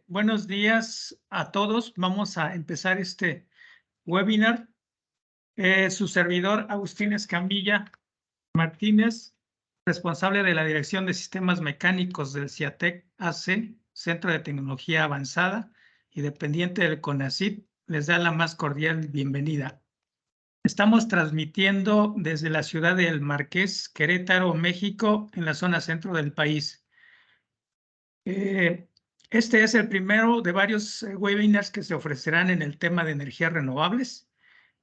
Buenos días a todos. Vamos a empezar este webinar. Su servidor, Agustín Escamilla Martínez, responsable de la Dirección de Sistemas Mecánicos del CIATEC AC, Centro de Tecnología Avanzada y dependiente del CONACYT, les da la más cordial bienvenida. Estamos transmitiendo desde la ciudad del Marqués, Querétaro, México, en la zona centro del país. Este es el primero de varios webinars que se ofrecerán en el tema de energías renovables,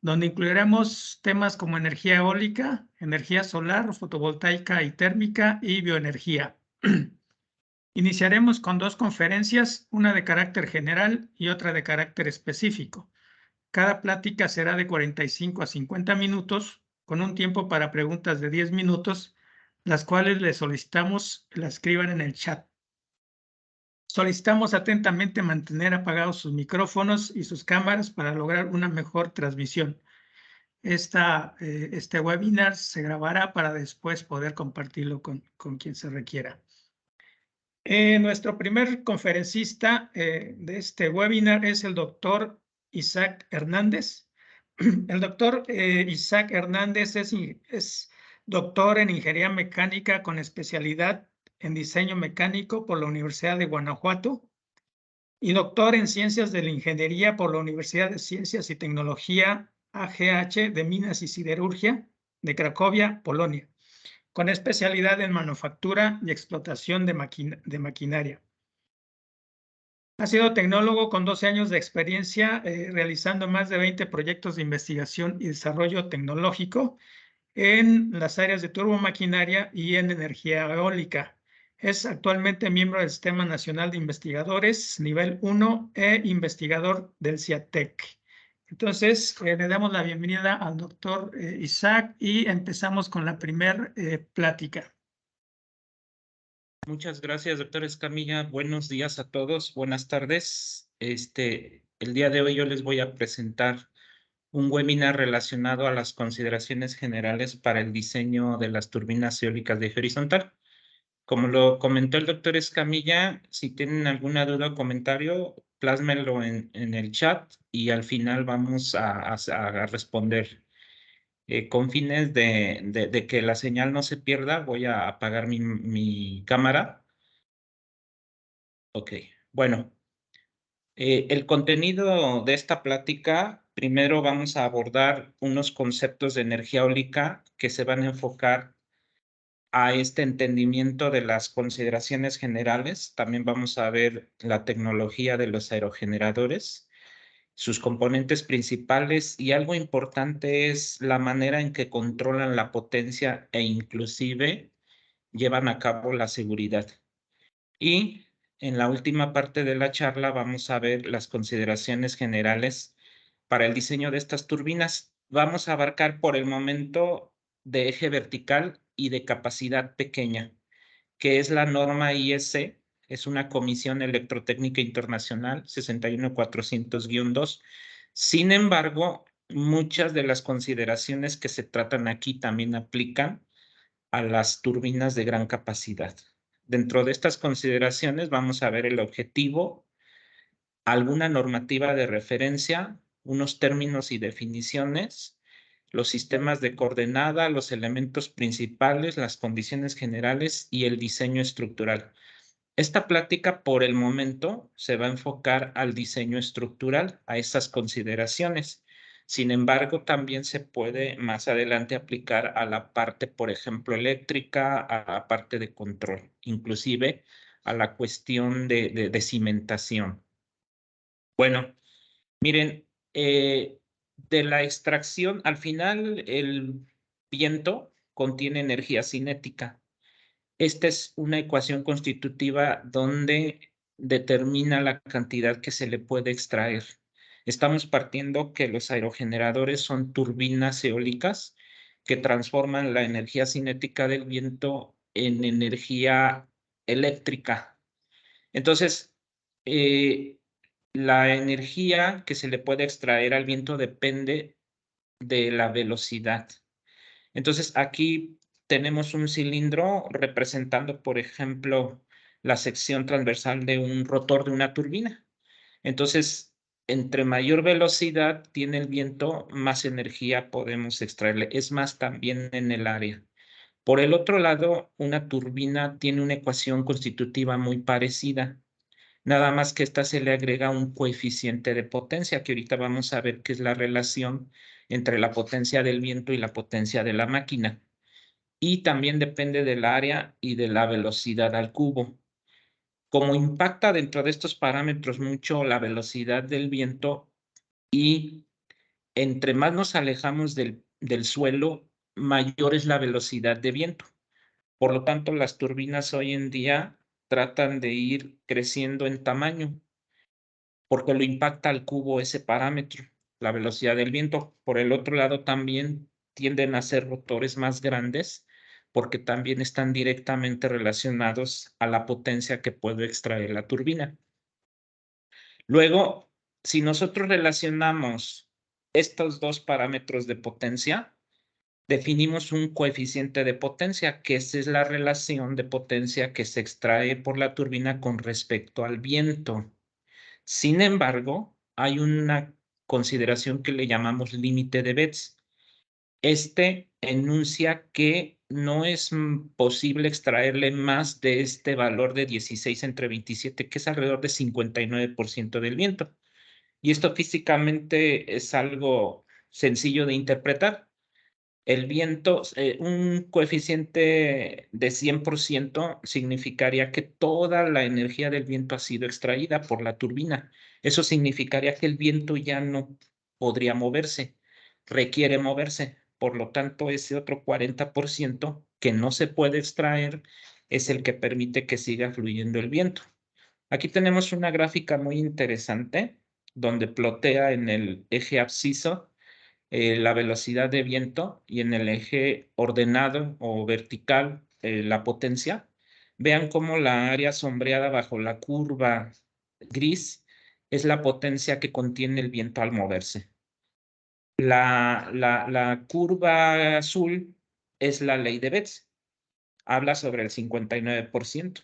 donde incluiremos temas como energía eólica, energía solar, fotovoltaica y térmica y bioenergía. Iniciaremos con dos conferencias, una de carácter general y otra de carácter específico. Cada plática será de 45 a 50 minutos, con un tiempo para preguntas de 10 minutos, las cuales les solicitamos la escriban en el chat. Solicitamos atentamente mantener apagados sus micrófonos y sus cámaras para lograr una mejor transmisión. Este webinar se grabará para después poder compartirlo con quien se requiera. Nuestro primer conferencista de este webinar es el doctor Isaac Hernández. El doctor Isaac Hernández es doctor en Ingeniería Mecánica con especialidad en Diseño Mecánico por la Universidad de Guanajuato y doctor en Ciencias de la Ingeniería por la Universidad de Ciencias y Tecnología AGH de Minas y Siderurgia de Cracovia, Polonia, con especialidad en manufactura y explotación de maquinaria. Ha sido tecnólogo con 12 años de experiencia realizando más de 20 proyectos de investigación y desarrollo tecnológico en las áreas de turbomaquinaria y en energía eólica. Es actualmente miembro del Sistema Nacional de Investigadores, nivel 1 e investigador del CIATEC. Entonces, le damos la bienvenida al doctor Isaac y empezamos con la primera plática. Muchas gracias, doctor Escamilla. Buenos días a todos, buenas tardes. El día de hoy yo les voy a presentar un webinar relacionado a las consideraciones generales para el diseño de las turbinas eólicas de eje horizontal. Como lo comentó el doctor Escamilla, si tienen alguna duda o comentario, plásmenlo en el chat y al final vamos a responder. Con fines de que la señal no se pierda, voy a apagar mi cámara. Ok, bueno, el contenido de esta plática, primero vamos a abordar unos conceptos de energía eólica que se van a enfocar a este entendimiento de las consideraciones generales. También vamos a ver la tecnología de los aerogeneradores, sus componentes principales y algo importante es la manera en que controlan la potencia e inclusive llevan a cabo la seguridad. Y en la última parte de la charla vamos a ver las consideraciones generales para el diseño de estas turbinas. Vamos a abarcar por el momento de eje vertical y de capacidad pequeña, que es la norma IEC, es una Comisión Electrotécnica Internacional 61400-2. Sin embargo, muchas de las consideraciones que se tratan aquí también aplican a las turbinas de gran capacidad. Dentro de estas consideraciones vamos a ver el objetivo, alguna normativa de referencia, unos términos y definiciones, los sistemas de coordenada, los elementos principales, las condiciones generales y el diseño estructural. Esta plática por el momento se va a enfocar al diseño estructural, a esas consideraciones. Sin embargo, también se puede más adelante aplicar a la parte, por ejemplo, eléctrica, a la parte de control, inclusive a la cuestión de cimentación. Bueno, miren, de la extracción, al final el viento contiene energía cinética. Esta es una ecuación constitutiva donde determina la cantidad que se le puede extraer. Estamos partiendo que los aerogeneradores son turbinas eólicas que transforman la energía cinética del viento en energía eléctrica. Entonces, la energía que se le puede extraer al viento depende de la velocidad. Entonces, aquí tenemos un cilindro representando, por ejemplo, la sección transversal de un rotor de una turbina. Entonces, entre mayor velocidad tiene el viento, más energía podemos extraerle. Es más, también en el área. Por el otro lado, una turbina tiene una ecuación constitutiva muy parecida. Nada más que esta se le agrega un coeficiente de potencia, que ahorita vamos a ver qué es la relación entre la potencia del viento y la potencia de la máquina. Y también depende del área y de la velocidad al cubo. Como impacta dentro de estos parámetros mucho la velocidad del viento y entre más nos alejamos del suelo, mayor es la velocidad de viento. Por lo tanto, las turbinas hoy en día tratan de ir creciendo en tamaño porque lo impacta al cubo ese parámetro, la velocidad del viento. Por el otro lado, también tienden a ser rotores más grandes porque también están directamente relacionados a la potencia que puede extraer la turbina. Luego, si nosotros relacionamos estos dos parámetros de potencia, definimos un coeficiente de potencia, que esa es la relación de potencia que se extrae por la turbina con respecto al viento. Sin embargo, hay una consideración que le llamamos límite de Betz. Este enuncia que no es posible extraerle más de este valor de 16 entre 27, que es alrededor de 59% del viento. Y esto físicamente es algo sencillo de interpretar. El viento, un coeficiente de 100% significaría que toda la energía del viento ha sido extraída por la turbina. Eso significaría que el viento ya no podría moverse, requiere moverse. Por lo tanto, ese otro 40% que no se puede extraer es el que permite que siga fluyendo el viento. Aquí tenemos una gráfica muy interesante donde plotea en el eje absciso la velocidad de viento y en el eje ordenado o vertical la potencia. Vean cómo la área sombreada bajo la curva gris es la potencia que contiene el viento al moverse. La curva azul es la ley de Betz. Habla sobre el 59%.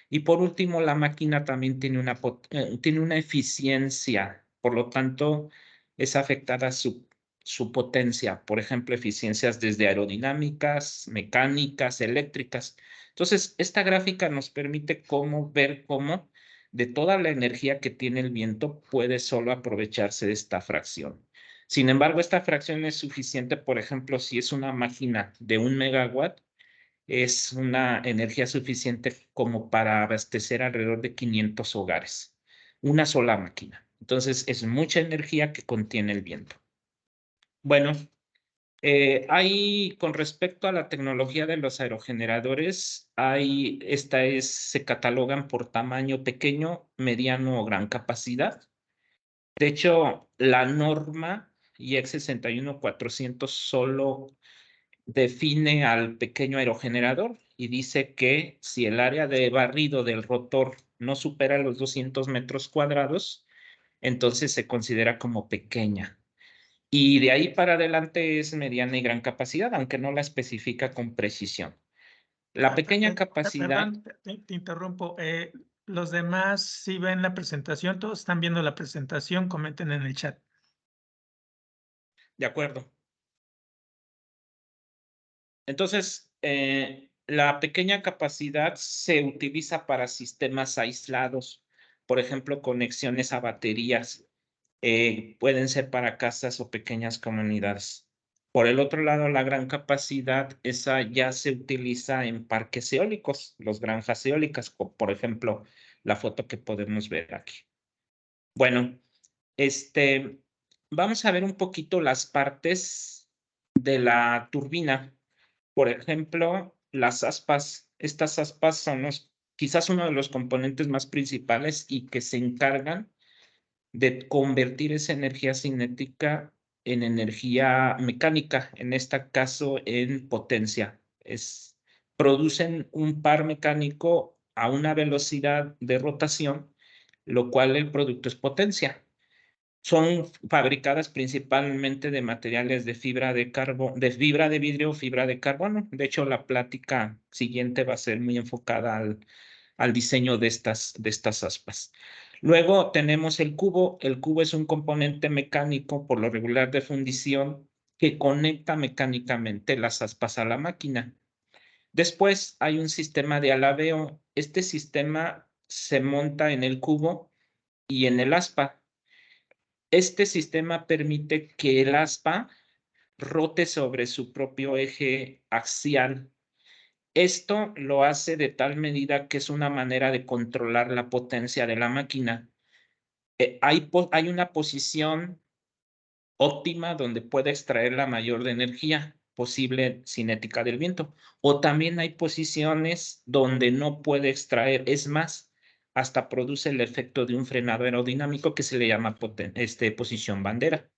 Y por último, la máquina también tiene una eficiencia, por lo tanto, es afectada su potencia, por ejemplo, eficiencias desde aerodinámicas, mecánicas, eléctricas. Entonces, esta gráfica nos permite ver cómo de toda la energía que tiene el viento puede solo aprovecharse de esta fracción. Sin embargo, esta fracción es suficiente, por ejemplo, si es una máquina de 1 megawatt, es una energía suficiente como para abastecer alrededor de 500 hogares. Una sola máquina. Entonces, es mucha energía que contiene el viento. Bueno, con respecto a la tecnología de los aerogeneradores, se catalogan por tamaño pequeño, mediano o gran capacidad. De hecho, la norma IEC 61400 solo define al pequeño aerogenerador y dice que si el área de barrido del rotor no supera los 200 metros cuadrados, entonces se considera como pequeña. Y de ahí para adelante es mediana y gran capacidad, aunque no la especifica con precisión. La pequeña capacidad... Perdón, te interrumpo. Los demás, si ven la presentación, todos están viendo la presentación, comenten en el chat. De acuerdo. Entonces, la pequeña capacidad se utiliza para sistemas aislados, por ejemplo, conexiones a baterías. Pueden ser para casas o pequeñas comunidades. Por el otro lado, la gran capacidad, esa ya se utiliza en parques eólicos, las granjas eólicas, por ejemplo, la foto que podemos ver aquí. Bueno, vamos a ver un poquito las partes de la turbina. Por ejemplo, las aspas. Estas aspas son quizás uno de los componentes más principales y que se encargan de convertir esa energía cinética en energía mecánica, en este caso en potencia. Producen un par mecánico a una velocidad de rotación, lo cual el producto es potencia. Son fabricadas principalmente de materiales de fibra de vidrio o fibra de carbono. De hecho, la plática siguiente va a ser muy enfocada al diseño de estas aspas. Luego tenemos el cubo. El cubo es un componente mecánico, por lo regular de fundición, que conecta mecánicamente las aspas a la máquina. Después hay un sistema de alabeo. Este sistema se monta en el cubo y en el aspa. Este sistema permite que el aspa rote sobre su propio eje axial. Esto lo hace de tal medida que es una manera de controlar la potencia de la máquina. Hay una posición óptima donde puede extraer la mayor de energía posible cinética del viento. O también hay posiciones donde no puede extraer. Es más, hasta produce el efecto de un frenado aerodinámico que se le llama posición bandera.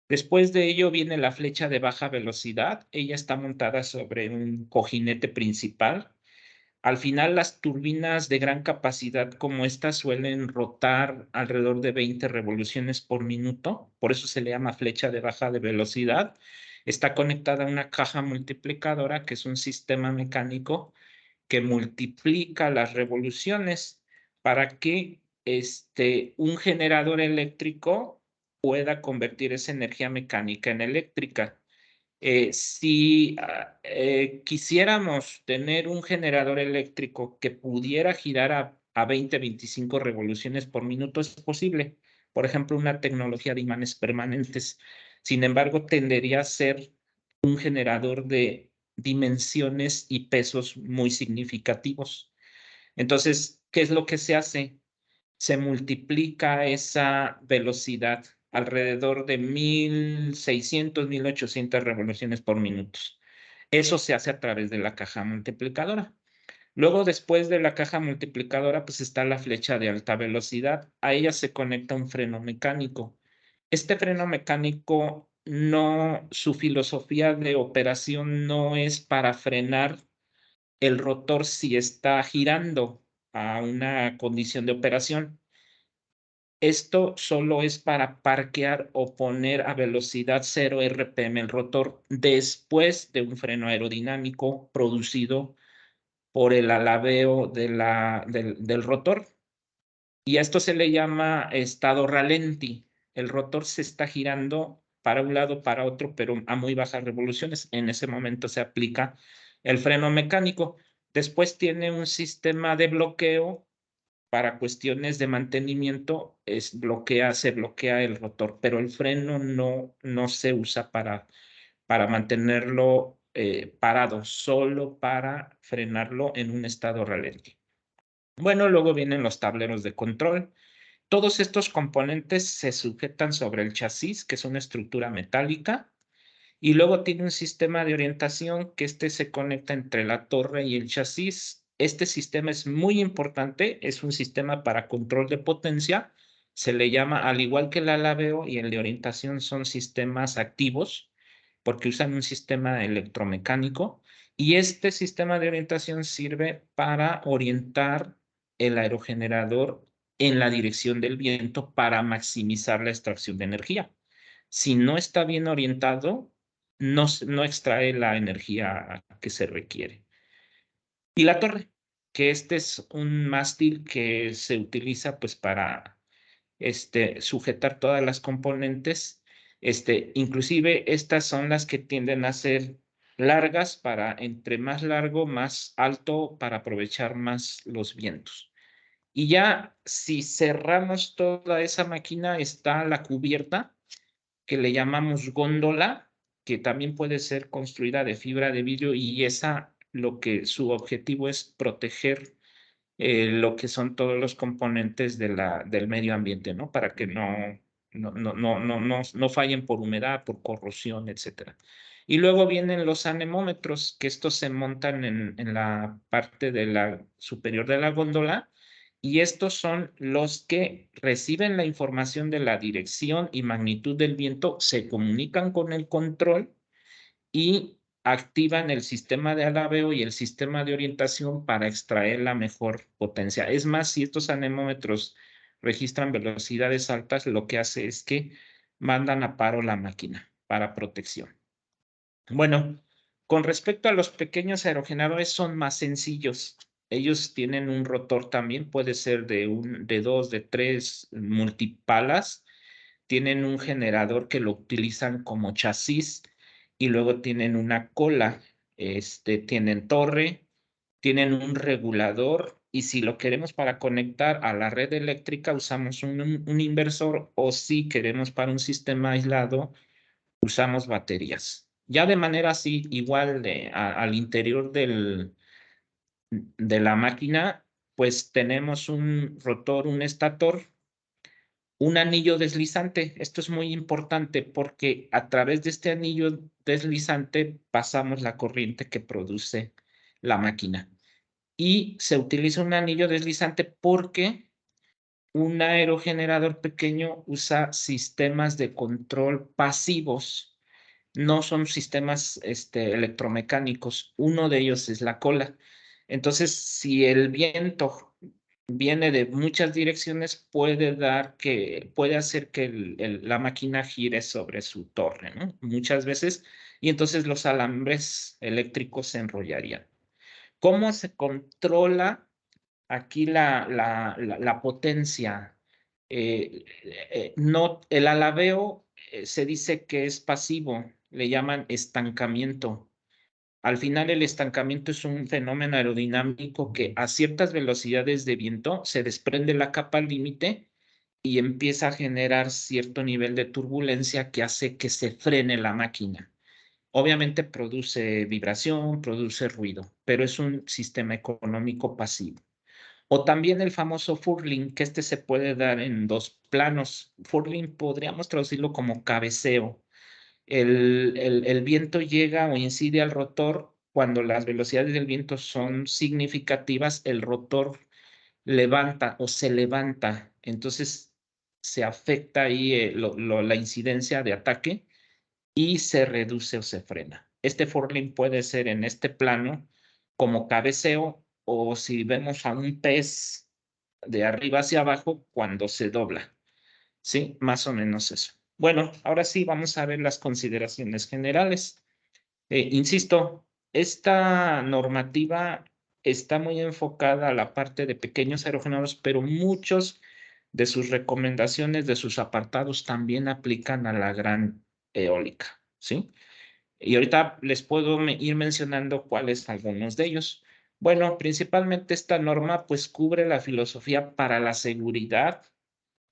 Después de ello viene la flecha de baja velocidad. Ella está montada sobre un cojinete principal. Al final, las turbinas de gran capacidad como esta suelen rotar alrededor de 20 revoluciones por minuto. Por eso se le llama flecha de baja de velocidad. Está conectada a una caja multiplicadora, que es un sistema mecánico que multiplica las revoluciones para que un generador eléctrico pueda convertir esa energía mecánica en eléctrica. Si quisiéramos tener un generador eléctrico que pudiera girar a 20, 25 revoluciones por minuto, es posible. Por ejemplo, una tecnología de imanes permanentes. Sin embargo, tendería a ser un generador de dimensiones y pesos muy significativos. Entonces, ¿qué es lo que se hace? Se multiplica esa velocidad alrededor de 1600, 1800 revoluciones por minuto. Eso se hace a través de la caja multiplicadora. Luego, después de la caja multiplicadora, pues está la flecha de alta velocidad. A ella se conecta un freno mecánico. Este freno mecánico su filosofía de operación no es para frenar el rotor si está girando a una condición de operación. Esto solo es para parquear o poner a velocidad 0 RPM el rotor después de un freno aerodinámico producido por el alabeo del rotor. Y a esto se le llama estado ralenti. El rotor se está girando para un lado, para otro, pero a muy bajas revoluciones. En ese momento se aplica el freno mecánico. Después tiene un sistema de bloqueo para cuestiones de mantenimiento, se bloquea el rotor, pero el freno no se usa para mantenerlo parado, solo para frenarlo en un estado ralenti. Bueno, luego vienen los tableros de control. Todos estos componentes se sujetan sobre el chasis, que es una estructura metálica, y luego tiene un sistema de orientación que se conecta entre la torre y el chasis. Este sistema es muy importante, es un sistema para control de potencia. Se le llama, al igual que el alabeo y el de orientación, son sistemas activos porque usan un sistema electromecánico. Y este sistema de orientación sirve para orientar el aerogenerador en la dirección del viento para maximizar la extracción de energía. Si no está bien orientado, no extrae la energía que se requiere. Y la torre, que este es un mástil que se utiliza pues para sujetar todas las componentes. Inclusive estas son las que tienden a ser largas para entre más largo, más alto para aprovechar más los vientos. Y ya si cerramos toda esa máquina está la cubierta que le llamamos góndola, que también puede ser construida de fibra de vidrio y su objetivo es proteger lo que son todos los componentes del medio ambiente, ¿no? Para que no fallen por humedad, por corrosión, etcétera. Y luego vienen los anemómetros, que estos se montan en la parte superior de la góndola, y estos son los que reciben la información de la dirección y magnitud del viento, se comunican con el control y activan el sistema de alabeo y el sistema de orientación para extraer la mejor potencia. Es más, si estos anemómetros registran velocidades altas, lo que hace es que mandan a paro la máquina para protección. Bueno, con respecto a los pequeños aerogeneradores, son más sencillos. ellos tienen un rotor también, puede ser de 2, de 3 multipalas. Tienen un generador que lo utilizan como chasis y luego tienen una cola, tienen torre, tienen un regulador y si lo queremos para conectar a la red eléctrica usamos un inversor o si queremos para un sistema aislado usamos baterías. Ya de manera así, igual al interior de la máquina, pues tenemos un rotor, un estator, un anillo deslizante. Esto es muy importante porque a través de este anillo deslizante pasamos la corriente que produce la máquina. Y se utiliza un anillo deslizante porque un aerogenerador pequeño usa sistemas de control pasivos. No son sistemas electromecánicos. Uno de ellos es la cola. Entonces, si el viento viene de muchas direcciones, puede hacer que la máquina gire sobre su torre, ¿no? Muchas veces, y entonces los alambres eléctricos se enrollarían. ¿Cómo se controla aquí la potencia? No, el alabeo se dice que es pasivo, le llaman estancamiento. Al final el estancamiento es un fenómeno aerodinámico que a ciertas velocidades de viento se desprende la capa límite y empieza a generar cierto nivel de turbulencia que hace que se frene la máquina. Obviamente produce vibración, produce ruido, pero es un sistema económico pasivo. O también el famoso furling, que se puede dar en dos planos. Furling podríamos traducirlo como cabeceo. El viento llega o incide al rotor. Cuando las velocidades del viento son significativas, el rotor levanta o se levanta. Entonces se afecta ahí la incidencia de ataque y se reduce o se frena. Este furling puede ser en este plano como cabeceo o si vemos a un pez de arriba hacia abajo cuando se dobla. Sí, más o menos eso. Bueno, ahora sí vamos a ver las consideraciones generales. Insisto, esta normativa está muy enfocada a la parte de pequeños aerogeneradores, pero muchos de sus recomendaciones, de sus apartados, también aplican a la gran eólica, ¿sí? Y ahorita les puedo ir mencionando cuáles algunos de ellos. Bueno, principalmente esta norma pues cubre la filosofía para la seguridad,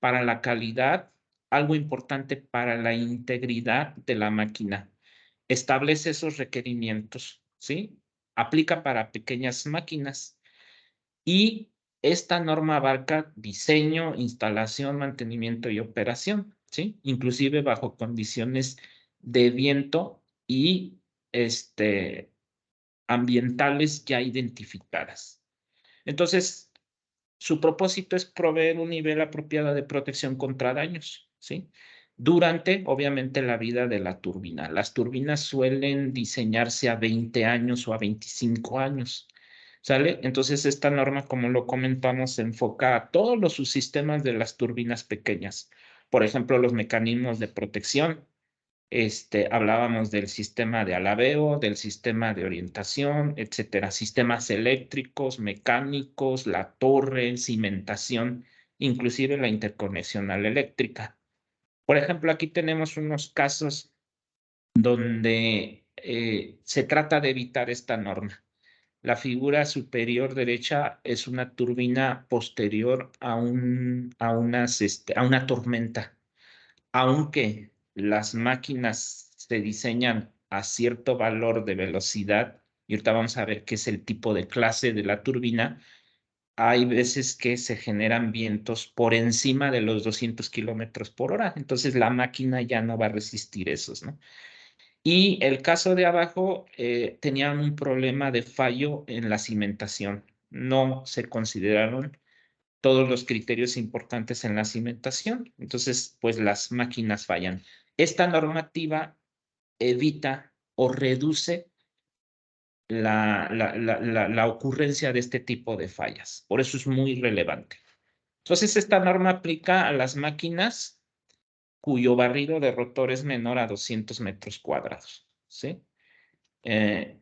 para la calidad, algo importante para la integridad de la máquina. Establece esos requerimientos, ¿sí? Aplica para pequeñas máquinas y esta norma abarca diseño, instalación, mantenimiento y operación, ¿sí? Inclusive bajo condiciones de viento y ambientales ya identificadas. Entonces, su propósito es proveer un nivel apropiado de protección contra daños, ¿sí? Durante, obviamente, la vida de la turbina. Las turbinas suelen diseñarse a 20 años o a 25 años, ¿sale? Entonces, esta norma, como lo comentamos, se enfoca a todos los subsistemas de las turbinas pequeñas. Por ejemplo, los mecanismos de protección. Hablábamos del sistema de alabeo, del sistema de orientación, etcétera, sistemas eléctricos, mecánicos, la torre, cimentación, inclusive la interconexión a la eléctrica. Por ejemplo, aquí tenemos unos casos donde se trata de evitar esta norma. La figura superior derecha es una turbina posterior a una tormenta. Aunque las máquinas se diseñan a cierto valor de velocidad, y ahorita vamos a ver qué es el tipo de clase de la turbina, hay veces que se generan vientos por encima de los 200 kilómetros por hora. Entonces la máquina ya no va a resistir esos, ¿no? Y el caso de abajo tenían un problema de fallo en la cimentación. No se consideraron todos los criterios importantes en la cimentación. Entonces, pues las máquinas fallan. Esta normativa evita o reduce la ocurrencia de este tipo de fallas. Por eso es muy relevante. Entonces, esta norma aplica a las máquinas cuyo barrido de rotor es menor a 200 metros cuadrados, ¿sí?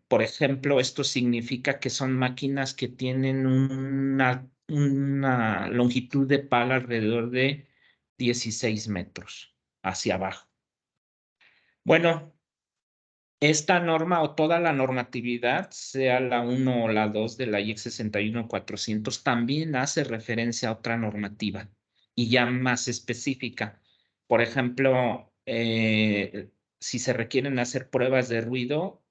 Por ejemplo, esto significa que son máquinas que tienen una longitud de pala alrededor de 16 metros hacia abajo. Bueno, esta norma o toda la normatividad, sea la 1 o la 2 de la IEC 61400, también hace referencia a otra normativa y ya más específica. Por ejemplo, si se requieren hacer pruebas de ruido,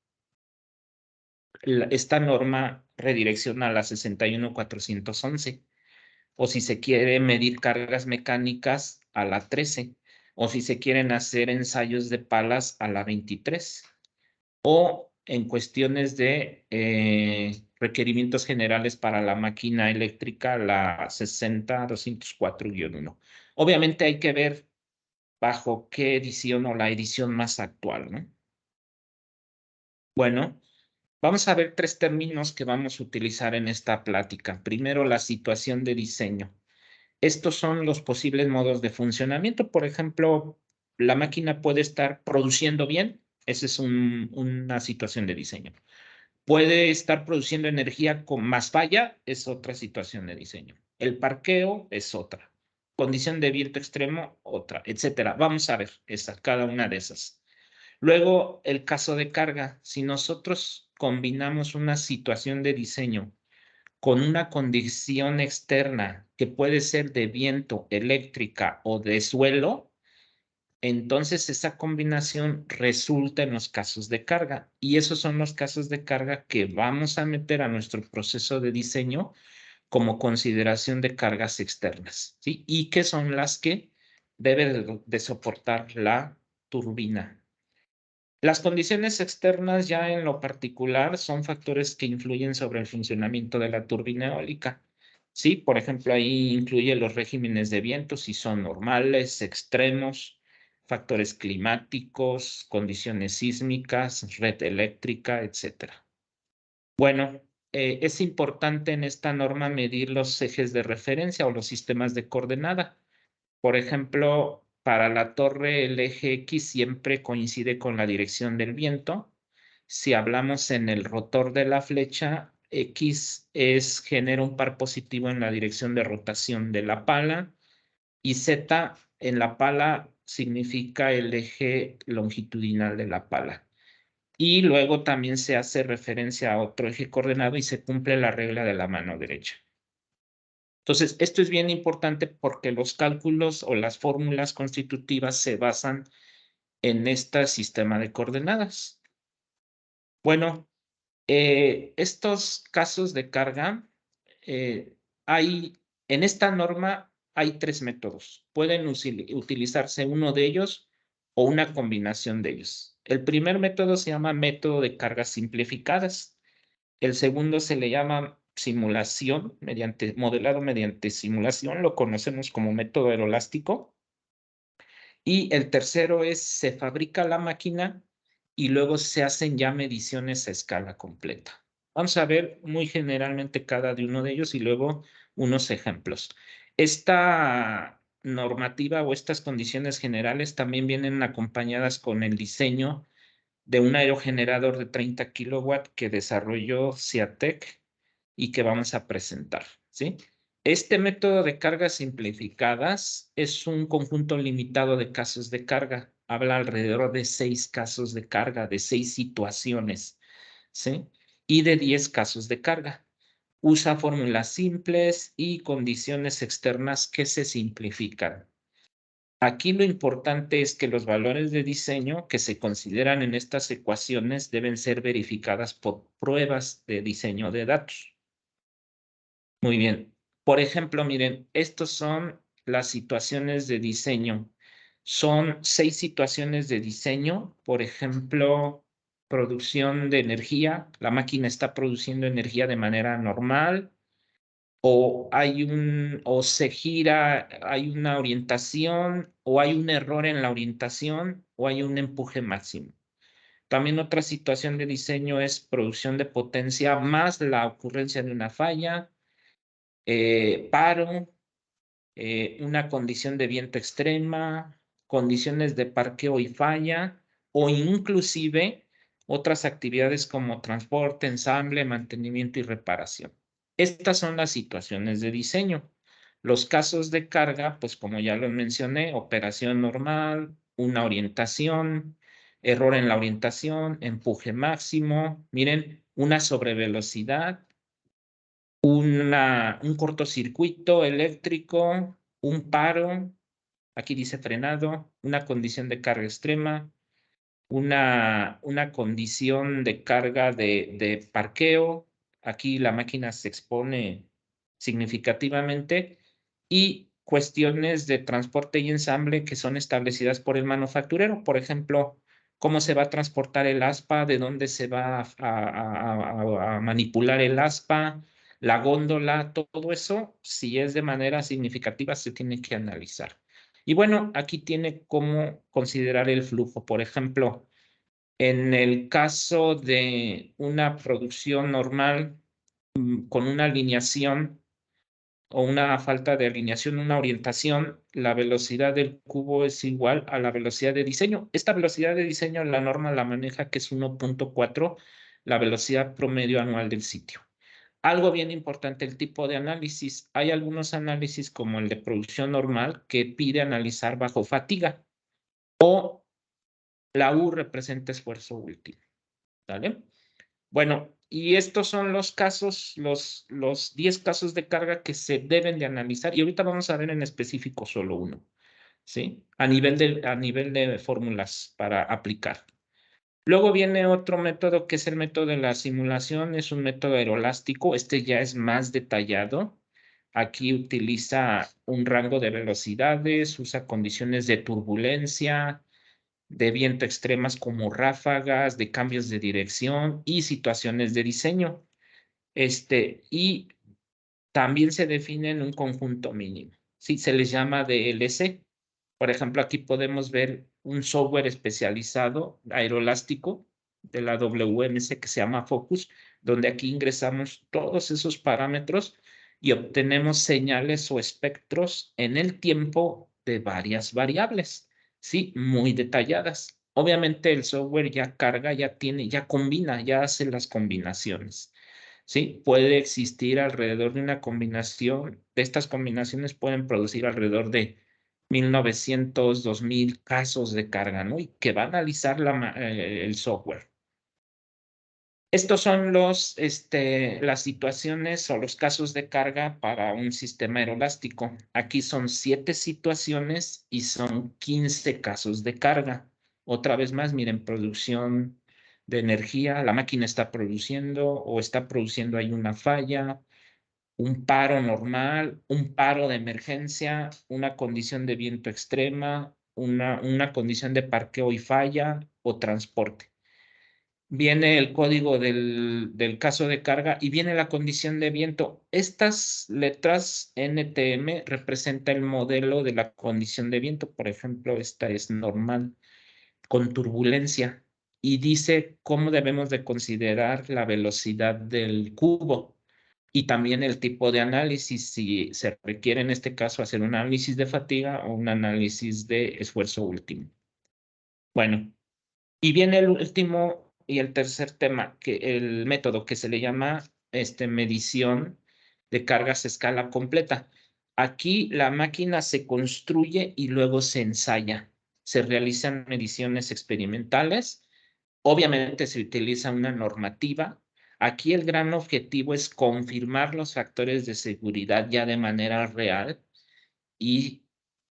esta norma redirecciona a la 61411. O si se quiere medir cargas mecánicas, a la 13. O si se quieren hacer ensayos de palas, a la 23. O en cuestiones de requerimientos generales para la máquina eléctrica, la 60204-1. Obviamente hay que ver bajo qué edición o la edición más actual, ¿no? Bueno, vamos a ver 3 términos que vamos a utilizar en esta plática. Primero, la situación de diseño. Estos son los posibles modos de funcionamiento. Por ejemplo, la máquina puede estar produciendo bien. Esa es una situación de diseño. Puede estar produciendo energía con más falla. Es otra situación de diseño. El parqueo es otra. Condición de viento extremo, otra, etcétera. Vamos a ver cada una de esas. Luego, el caso de carga. Si nosotros combinamos una situación de diseño con una condición externa que puede ser de viento, eléctrica o de suelo, entonces esa combinación resulta en los casos de carga. Y esos son los casos de carga que vamos a meter a nuestro proceso de diseño como consideración de cargas externas, ¿sí? Y que son las que debe de soportar la turbina. Las condiciones externas ya en lo particular son factores que influyen sobre el funcionamiento de la turbina eólica. Sí, por ejemplo, ahí incluye los regímenes de viento, si son normales, extremos, factores climáticos, condiciones sísmicas, red eléctrica, etc. Bueno, es importante en esta norma medir los ejes de referencia o los sistemas de coordenada. Por ejemplo, para la torre, el eje X siempre coincide con la dirección del viento. Si hablamos en el rotor de la flecha, X genera un par positivo en la dirección de rotación de la pala y Z en la pala significa el eje longitudinal de la pala. Y luego también se hace referencia a otro eje coordenado y se cumple la regla de la mano derecha. Entonces, esto es bien importante porque los cálculos o las fórmulas constitutivas se basan en este sistema de coordenadas. Bueno, estos casos de carga, en esta norma hay 3 métodos. Pueden utilizarse uno de ellos o una combinación de ellos. El primer método se llama método de cargas simplificadas. El segundo se le llama simulación, modelado mediante simulación, lo conocemos como método aeroelástico. Y el tercero se fabrica la máquina y luego se hacen ya mediciones a escala completa. Vamos a ver muy generalmente cada uno de ellos y luego unos ejemplos. Esta normativa o estas condiciones generales también vienen acompañadas con el diseño de un aerogenerador de 30 kilowatts que desarrolló Ciatec y que vamos a presentar, ¿sí? Este método de cargas simplificadas es un conjunto limitado de casos de carga. Habla alrededor de 6 casos de carga, de 6 situaciones, ¿sí? Y de 10 casos de carga. Usa fórmulas simples y condiciones externas que se simplifican. Aquí lo importante es que los valores de diseño que se consideran en estas ecuaciones deben ser verificadas por pruebas de diseño de datos. Muy bien. Por ejemplo, miren, estos son las situaciones de diseño. Son 6 situaciones de diseño. Por ejemplo, producción de energía. La máquina está produciendo energía de manera normal. O se gira, hay una orientación, o hay un error en la orientación, o hay un empuje máximo. También otra situación de diseño es producción de potencia más la ocurrencia de una falla, paro, una condición de viento extrema, condiciones de parqueo y falla, o inclusive otras actividades como transporte, ensamble, mantenimiento y reparación. Estas son las situaciones de diseño. Los casos de carga, pues como ya lo mencioné, operación normal, una orientación, error en la orientación, empuje máximo, miren, una sobrevelocidad, un cortocircuito eléctrico, un paro, aquí dice frenado, una condición de carga extrema, una condición de carga de parqueo. Aquí la máquina se expone significativamente y cuestiones de transporte y ensamble que son establecidas por el manufacturero. Por ejemplo, cómo se va a transportar el aspa, de dónde se va a manipular el aspa, la góndola, todo eso, si es de manera significativa, se tiene que analizar. Y bueno, aquí tiene cómo considerar el flujo. Por ejemplo, en el caso de una producción normal con una alineación o una falta de alineación, una orientación, la velocidad del cubo es igual a la velocidad de diseño. Esta velocidad de diseño la norma la maneja que es 1.4, la velocidad promedio anual del sitio. Algo bien importante, el tipo de análisis. Hay algunos análisis como el de producción normal que pide analizar bajo fatiga o la U representa esfuerzo último. ¿Vale? Bueno, y estos son los casos, los 10 casos de carga que se deben de analizar. Y ahorita vamos a ver en específico solo uno, ¿sí? A nivel de fórmulas para aplicar. Luego viene otro método que es el método de la simulación, es un método aeroelástico, este ya es más detallado. Aquí utiliza un rango de velocidades, usa condiciones de turbulencia, de viento extremas como ráfagas, de cambios de dirección y situaciones de diseño. Y también se define en un conjunto mínimo. Sí, se les llama DLC. Por ejemplo, aquí podemos ver un software especializado aeroelástico de la WMC que se llama Focus, donde aquí ingresamos todos esos parámetros y obtenemos señales o espectros en el tiempo de varias variables, sí, muy detalladas. Obviamente el software ya carga, ya combina, ya hace las combinaciones. Sí, puede existir alrededor de una combinación, de estas combinaciones pueden producir alrededor de 1900, 2000 casos de carga, ¿no? Y que va a analizar el software. Estos son las situaciones o los casos de carga para un sistema aeroelástico. Aquí son 7 situaciones y son 15 casos de carga. Otra vez más, miren, producción de energía, la máquina está produciendo o está produciendo, hay una falla, un paro normal, un paro de emergencia, una condición de viento extrema, una condición de parqueo y falla o transporte. Viene el código del caso de carga y viene la condición de viento. Estas letras NTM representan el modelo de la condición de viento. Por ejemplo, esta es normal con turbulencia y dice cómo debemos de considerar la velocidad del cubo y también el tipo de análisis, si se requiere en este caso hacer un análisis de fatiga o un análisis de esfuerzo último. Bueno, y viene el último y el tercer tema, que el método que se le llama medición de cargas a escala completa. Aquí la máquina se construye y luego se ensaya. Se realizan mediciones experimentales. Obviamente se utiliza una normativa. Aquí el gran objetivo es confirmar los factores de seguridad ya de manera real y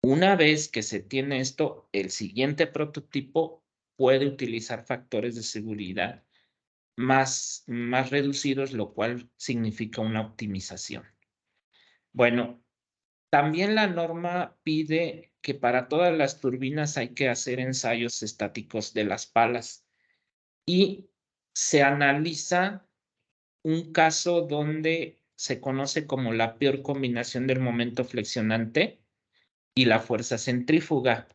una vez que se tiene esto, el siguiente prototipo puede utilizar factores de seguridad más reducidos, lo cual significa una optimización. Bueno, también la norma pide que para todas las turbinas hay que hacer ensayos estáticos de las palas y se analiza un caso donde se conoce como la peor combinación del momento flexionante y la fuerza centrífuga.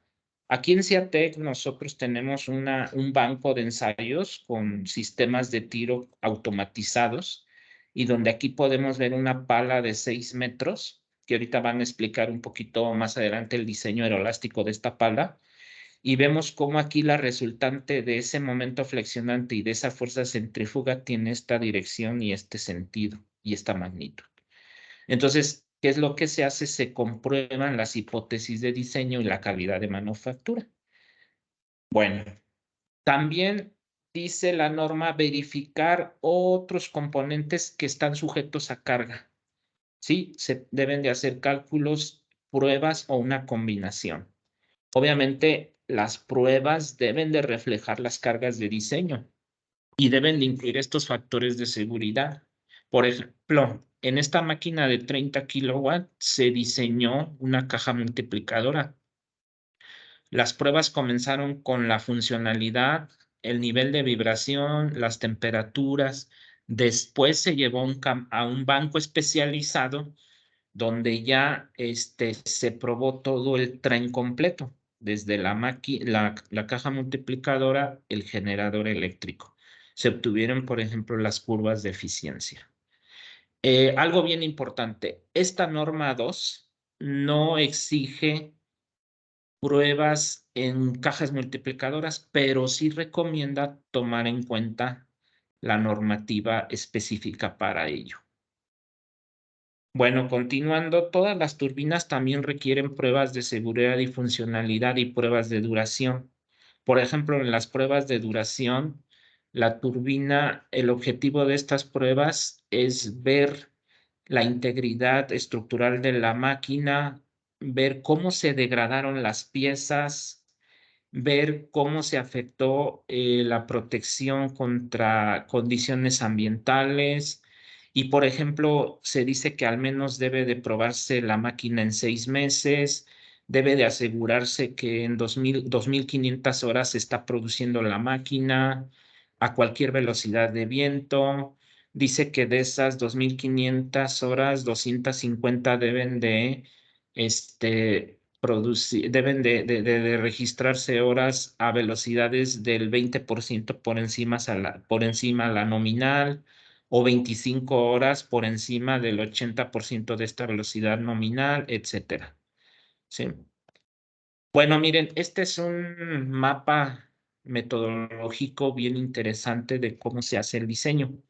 Aquí en CIATEC nosotros tenemos un banco de ensayos con sistemas de tiro automatizados y donde aquí podemos ver una pala de 6 metros, que ahorita van a explicar un poquito más adelante el diseño aeroelástico de esta pala. y vemos cómo aquí la resultante de ese momento flexionante y de esa fuerza centrífuga tiene esta dirección y este sentido y esta magnitud. Entonces, ¿qué es lo que se hace? Se comprueban las hipótesis de diseño y la calidad de manufactura. Bueno, también dice la norma verificar otros componentes que están sujetos a carga. Sí, se deben de hacer cálculos, pruebas o una combinación. Obviamente, las pruebas deben de reflejar las cargas de diseño y deben de incluir estos factores de seguridad. Por ejemplo, en esta máquina de 30 kilowatts se diseñó una caja multiplicadora. Las pruebas comenzaron con la funcionalidad, el nivel de vibración, las temperaturas. Después se llevó a un banco especializado donde ya se probó todo el tren completo, desde la caja multiplicadora, el generador eléctrico. Se obtuvieron, por ejemplo, las curvas de eficiencia. Algo bien importante, esta norma 2 no exige pruebas en cajas multiplicadoras, pero sí recomienda tomar en cuenta la normativa específica para ello. Bueno, continuando, todas las turbinas también requieren pruebas de seguridad y funcionalidad y pruebas de duración. Por ejemplo, en las pruebas de duración, la turbina, el objetivo de estas pruebas es ver la integridad estructural de la máquina, ver cómo se degradaron las piezas, ver cómo se afectó la protección contra condiciones ambientales. Y, por ejemplo, se dice que al menos debe de probarse la máquina en 6 meses, debe de asegurarse que en 2.500 horas se está produciendo la máquina a cualquier velocidad de viento. Dice que de esas 2.500 horas, 250 deben de deben de registrarse horas a velocidades del 20% por encima la nominal, o 25 horas por encima del 80% de esta velocidad nominal, etcétera. ¿Sí? Bueno, miren, este es un mapa metodológico bien interesante de cómo se hace el diseño.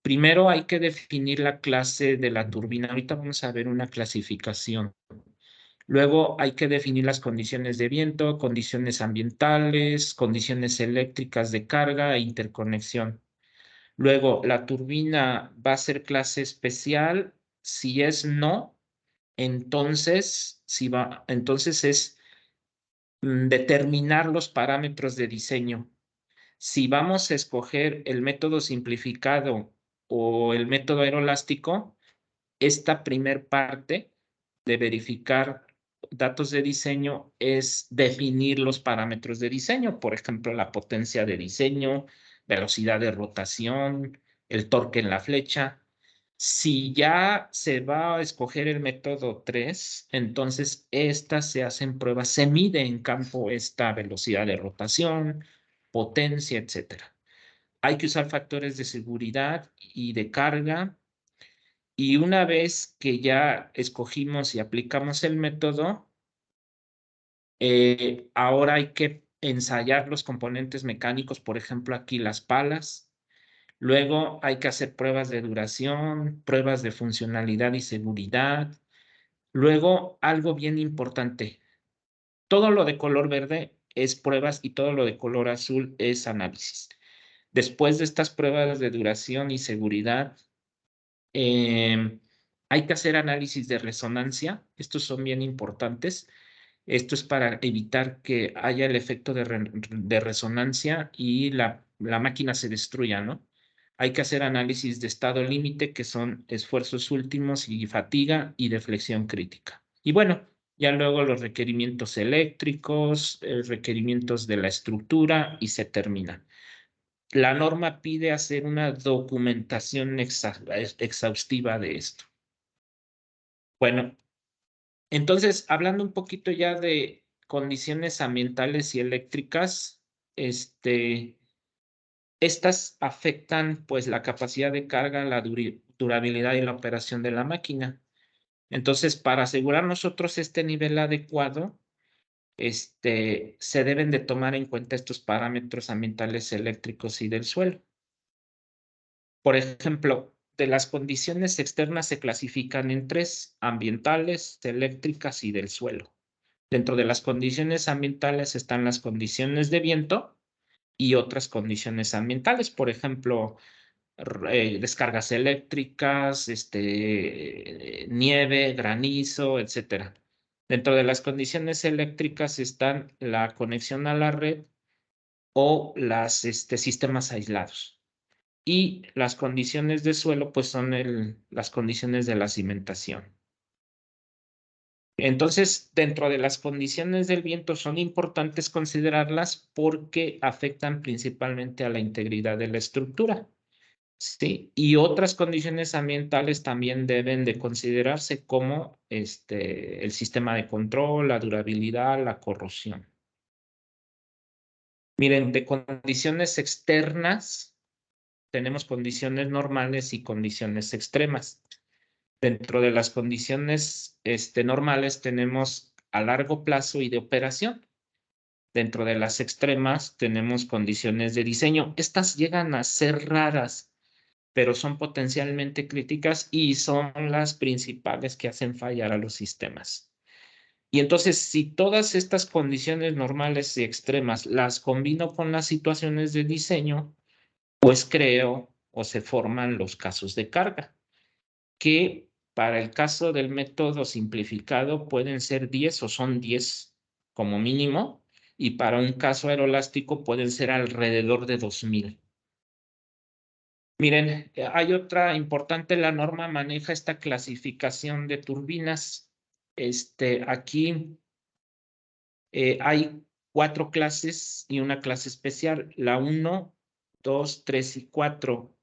Primero hay que definir la clase de la turbina. Ahorita vamos a ver una clasificación. Luego hay que definir las condiciones de viento, condiciones ambientales, condiciones eléctricas de carga e interconexión. Luego, la turbina va a ser clase especial. Si es no, entonces, entonces es determinar los parámetros de diseño. Si vamos a escoger el método simplificado o el método aeroelástico, esta primer parte de verificar datos de diseño es definir los parámetros de diseño, por ejemplo, la potencia de diseño, velocidad de rotación, el torque en la flecha. Si ya se va a escoger el método 3, entonces estas se hacen pruebas, se mide en campo esta velocidad de rotación, potencia, etcétera. Hay que usar factores de seguridad y de carga. Y una vez que ya escogimos y aplicamos el método, ahora hay que ensayar los componentes mecánicos, por ejemplo, aquí las palas. Luego hay que hacer pruebas de duración, pruebas de funcionalidad y seguridad. Luego, algo bien importante, todo lo de color verde es pruebas y todo lo de color azul es análisis. Después de estas pruebas de duración y seguridad, hay que hacer análisis de resonancia. Estos son bien importantes. Esto es para evitar que haya el efecto de resonancia y la máquina se destruya, ¿no? Hay que hacer análisis de estado límite, que son esfuerzos últimos y fatiga y de flexión crítica. Y bueno, ya luego los requerimientos eléctricos, requerimientos de la estructura y se termina. La norma pide hacer una documentación exhaustiva de esto. Bueno, entonces, hablando un poquito ya de condiciones ambientales y eléctricas, estas afectan pues la capacidad de carga, la durabilidad y la operación de la máquina. Entonces, para asegurar nosotros este nivel adecuado, se deben de tomar en cuenta estos parámetros ambientales, eléctricos y del suelo. Por ejemplo, de las condiciones externas se clasifican en 3: ambientales, eléctricas y del suelo. Dentro de las condiciones ambientales están las condiciones de viento y otras condiciones ambientales, por ejemplo, descargas eléctricas, nieve, granizo, etcétera. Dentro de las condiciones eléctricas están la conexión a la red o los sistemas aislados. Y las condiciones de suelo, pues son las condiciones de la cimentación. Entonces, dentro de las condiciones del viento son importantes considerarlas porque afectan principalmente a la integridad de la estructura. Sí, y otras condiciones ambientales también deben de considerarse como el sistema de control, la durabilidad, la corrosión. Miren, de condiciones externas tenemos condiciones normales y condiciones extremas. Dentro de las condiciones normales tenemos a largo plazo y de operación. Dentro de las extremas tenemos condiciones de diseño. Estas llegan a ser raras, pero son potencialmente críticas y son las principales que hacen fallar a los sistemas. Y entonces, si todas estas condiciones normales y extremas las combino con las situaciones de diseño, pues creo o se forman los casos de carga, que para el caso del método simplificado pueden ser 10 o son 10 como mínimo, y para un caso aeroelástico pueden ser alrededor de 2000. Miren, hay otra importante, la norma maneja esta clasificación de turbinas. Aquí hay 4 clases y una clase especial, la 1, 2, 3 y 4.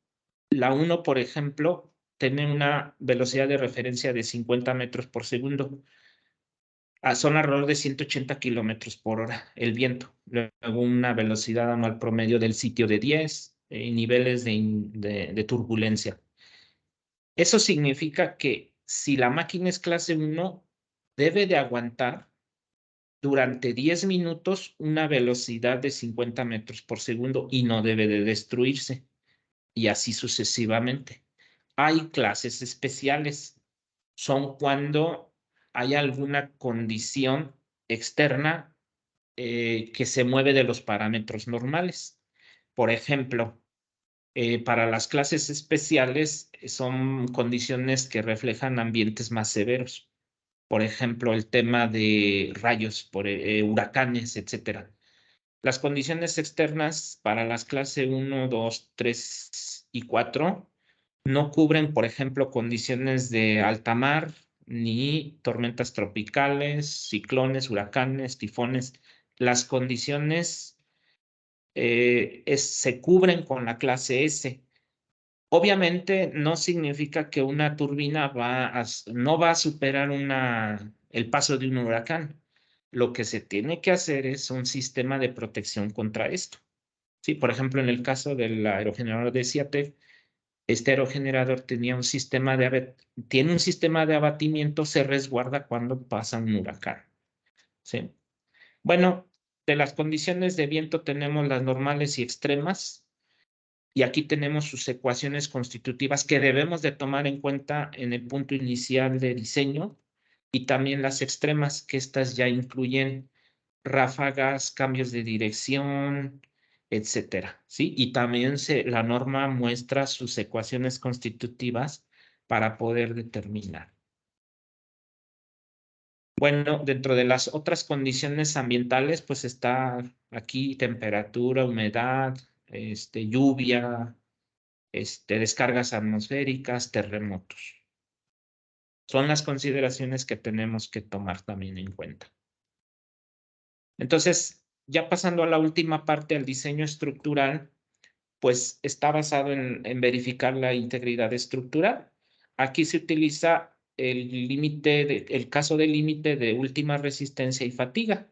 La 1, por ejemplo, tiene una velocidad de referencia de 50 metros por segundo. Son alrededor de 180 kilómetros por hora el viento. Luego una velocidad anual promedio del sitio de 10 niveles de turbulencia. Eso significa que si la máquina es clase 1, debe de aguantar durante 10 minutos una velocidad de 50 metros por segundo y no debe de destruirse. Y así sucesivamente. Hay clases especiales. Son cuando hay alguna condición externa que se mueve de los parámetros normales. Por ejemplo, para las clases especiales son condiciones que reflejan ambientes más severos. Por ejemplo, el tema de rayos, huracanes, etcétera. Las condiciones externas para las clases 1, 2, 3 y 4 no cubren, por ejemplo, condiciones de alta mar, ni tormentas tropicales, ciclones, huracanes, tifones. Las condiciones se cubren con la clase S. Obviamente no significa que una turbina no va a superar el paso de un huracán. Lo que se tiene que hacer es un sistema de protección contra esto. Sí, por ejemplo, en el caso del aerogenerador de Seattle, este aerogenerador tiene un sistema de abatimiento, se resguarda cuando pasa un huracán. ¿Sí? Bueno, de las condiciones de viento tenemos las normales y extremas. Y aquí tenemos sus ecuaciones constitutivas que debemos de tomar en cuenta en el punto inicial de diseño, y también las extremas, que estas ya incluyen ráfagas, cambios de dirección, etcétera, ¿sí? Y también la norma muestra sus ecuaciones constitutivas para poder determinar. Bueno, dentro de las otras condiciones ambientales, pues está aquí temperatura, humedad, lluvia, descargas atmosféricas, terremotos. Son las consideraciones que tenemos que tomar también en cuenta. Entonces, ya pasando a la última parte, al diseño estructural, pues está basado en verificar la integridad estructural. Aquí se utiliza el caso de límite de última resistencia y fatiga.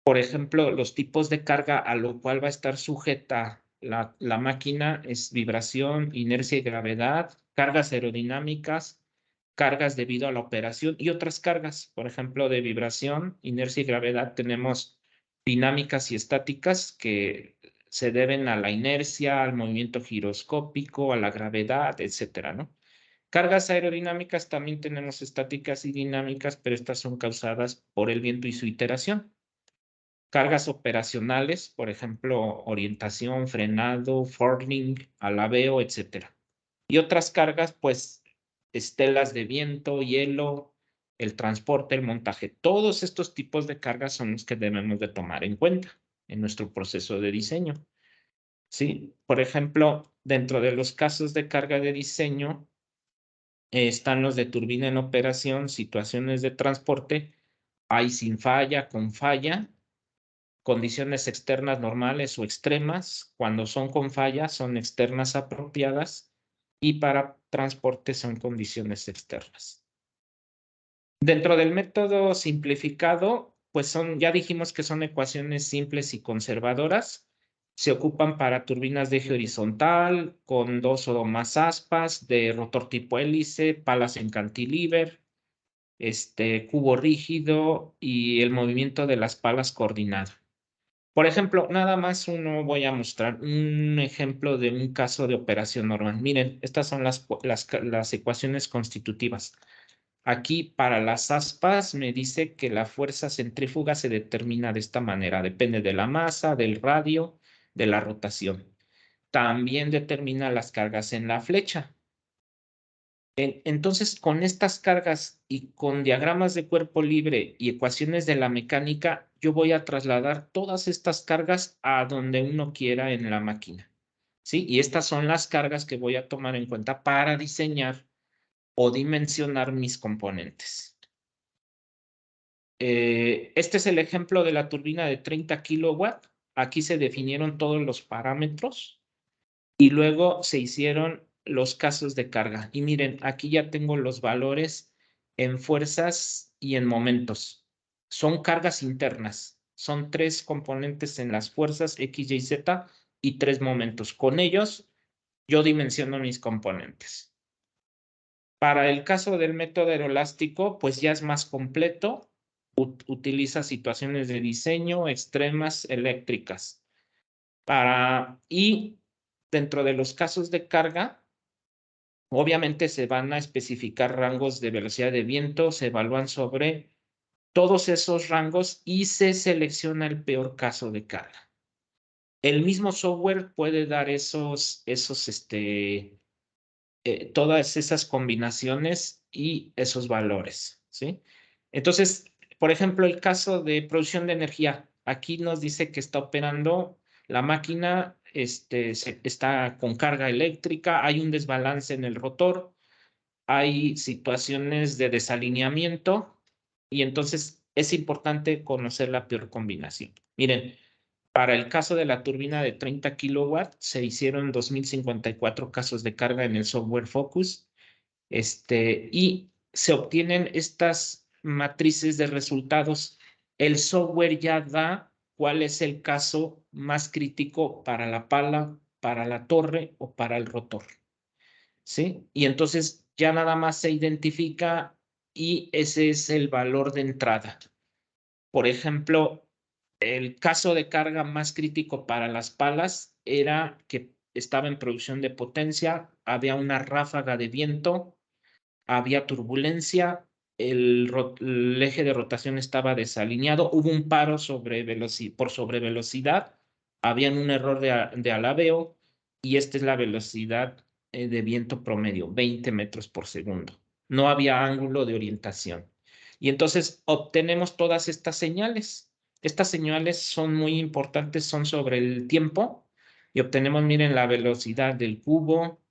Por ejemplo, los tipos de carga a lo cual va a estar sujeta la máquina es vibración, inercia y gravedad, cargas aerodinámicas, cargas debido a la operación y otras cargas, por ejemplo, de vibración, inercia y gravedad. Tenemos dinámicas y estáticas que se deben a la inercia, al movimiento giroscópico, a la gravedad, etcétera, ¿no? Cargas aerodinámicas también tenemos estáticas y dinámicas, pero estas son causadas por el viento y su iteración. Cargas operacionales, por ejemplo, orientación, frenado, forning, alabeo, etcétera. Y otras cargas, pues, estelas de viento, hielo, el transporte, el montaje. Todos estos tipos de cargas son los que debemos de tomar en cuenta en nuestro proceso de diseño. ¿Sí? Por ejemplo, dentro de los casos de carga de diseño, están los de turbina en operación, situaciones de transporte, hay sin falla, con falla, condiciones externas normales o extremas. Cuando son con falla, son externas apropiadas y para transporte son condiciones externas. Dentro del método simplificado, pues ya dijimos que son ecuaciones simples y conservadoras. Se ocupan para turbinas de eje horizontal, con 2 o más aspas, de rotor tipo hélice, palas en cantilever, cubo rígido y el movimiento de las palas coordinado. Por ejemplo, nada más voy a mostrar un ejemplo de un caso de operación normal. Miren, estas son las ecuaciones constitutivas. Aquí para las aspas me dice que la fuerza centrífuga se determina de esta manera. Depende de la masa, del radio, de la rotación. También determina las cargas en la flecha. Entonces, con estas cargas y con diagramas de cuerpo libre y ecuaciones de la mecánica, yo voy a trasladar todas estas cargas a donde uno quiera en la máquina. ¿Sí? Y estas son las cargas que voy a tomar en cuenta para diseñar o dimensionar mis componentes. Este es el ejemplo de la turbina de 30 kilowatts. Aquí se definieron todos los parámetros y luego se hicieron los casos de carga. Y miren, aquí ya tengo los valores en fuerzas y en momentos. Son cargas internas. Son 3 componentes en las fuerzas X, Y, Z y 3 momentos. Con ellos, yo dimensiono mis componentes. Para el caso del método aeroelástico, pues ya es más completo. Utiliza situaciones de diseño extremas eléctricas. Y dentro de los casos de carga, obviamente se van a especificar rangos de velocidad de viento, se evalúan sobre todos esos rangos y se selecciona el peor caso de carga. El mismo software puede dar todas esas combinaciones y esos valores, ¿sí? Entonces, por ejemplo, el caso de producción de energía. Aquí nos dice que está operando la máquina, está con carga eléctrica, hay un desbalance en el rotor, hay situaciones de desalineamiento y entonces es importante conocer la peor combinación. Miren, para el caso de la turbina de 30 kilowatts, se hicieron 2054 casos de carga en el software Focus, y se obtienen estas matrices de resultados. El software ya da cuál es el caso más crítico para la pala, para la torre o para el rotor, ¿sí? Y entonces ya nada más se identifica y ese es el valor de entrada. Por ejemplo, el caso de carga más crítico para las palas era que estaba en producción de potencia, había una ráfaga de viento, había turbulencia, el eje de rotación estaba desalineado, hubo un paro por sobrevelocidad, había un error de alabeo y esta es la velocidad de viento promedio, 20 metros por segundo. No había ángulo de orientación. Y entonces obtenemos todas estas señales. Estas señales son muy importantes, son sobre el tiempo y obtenemos, miren, la velocidad del cubo,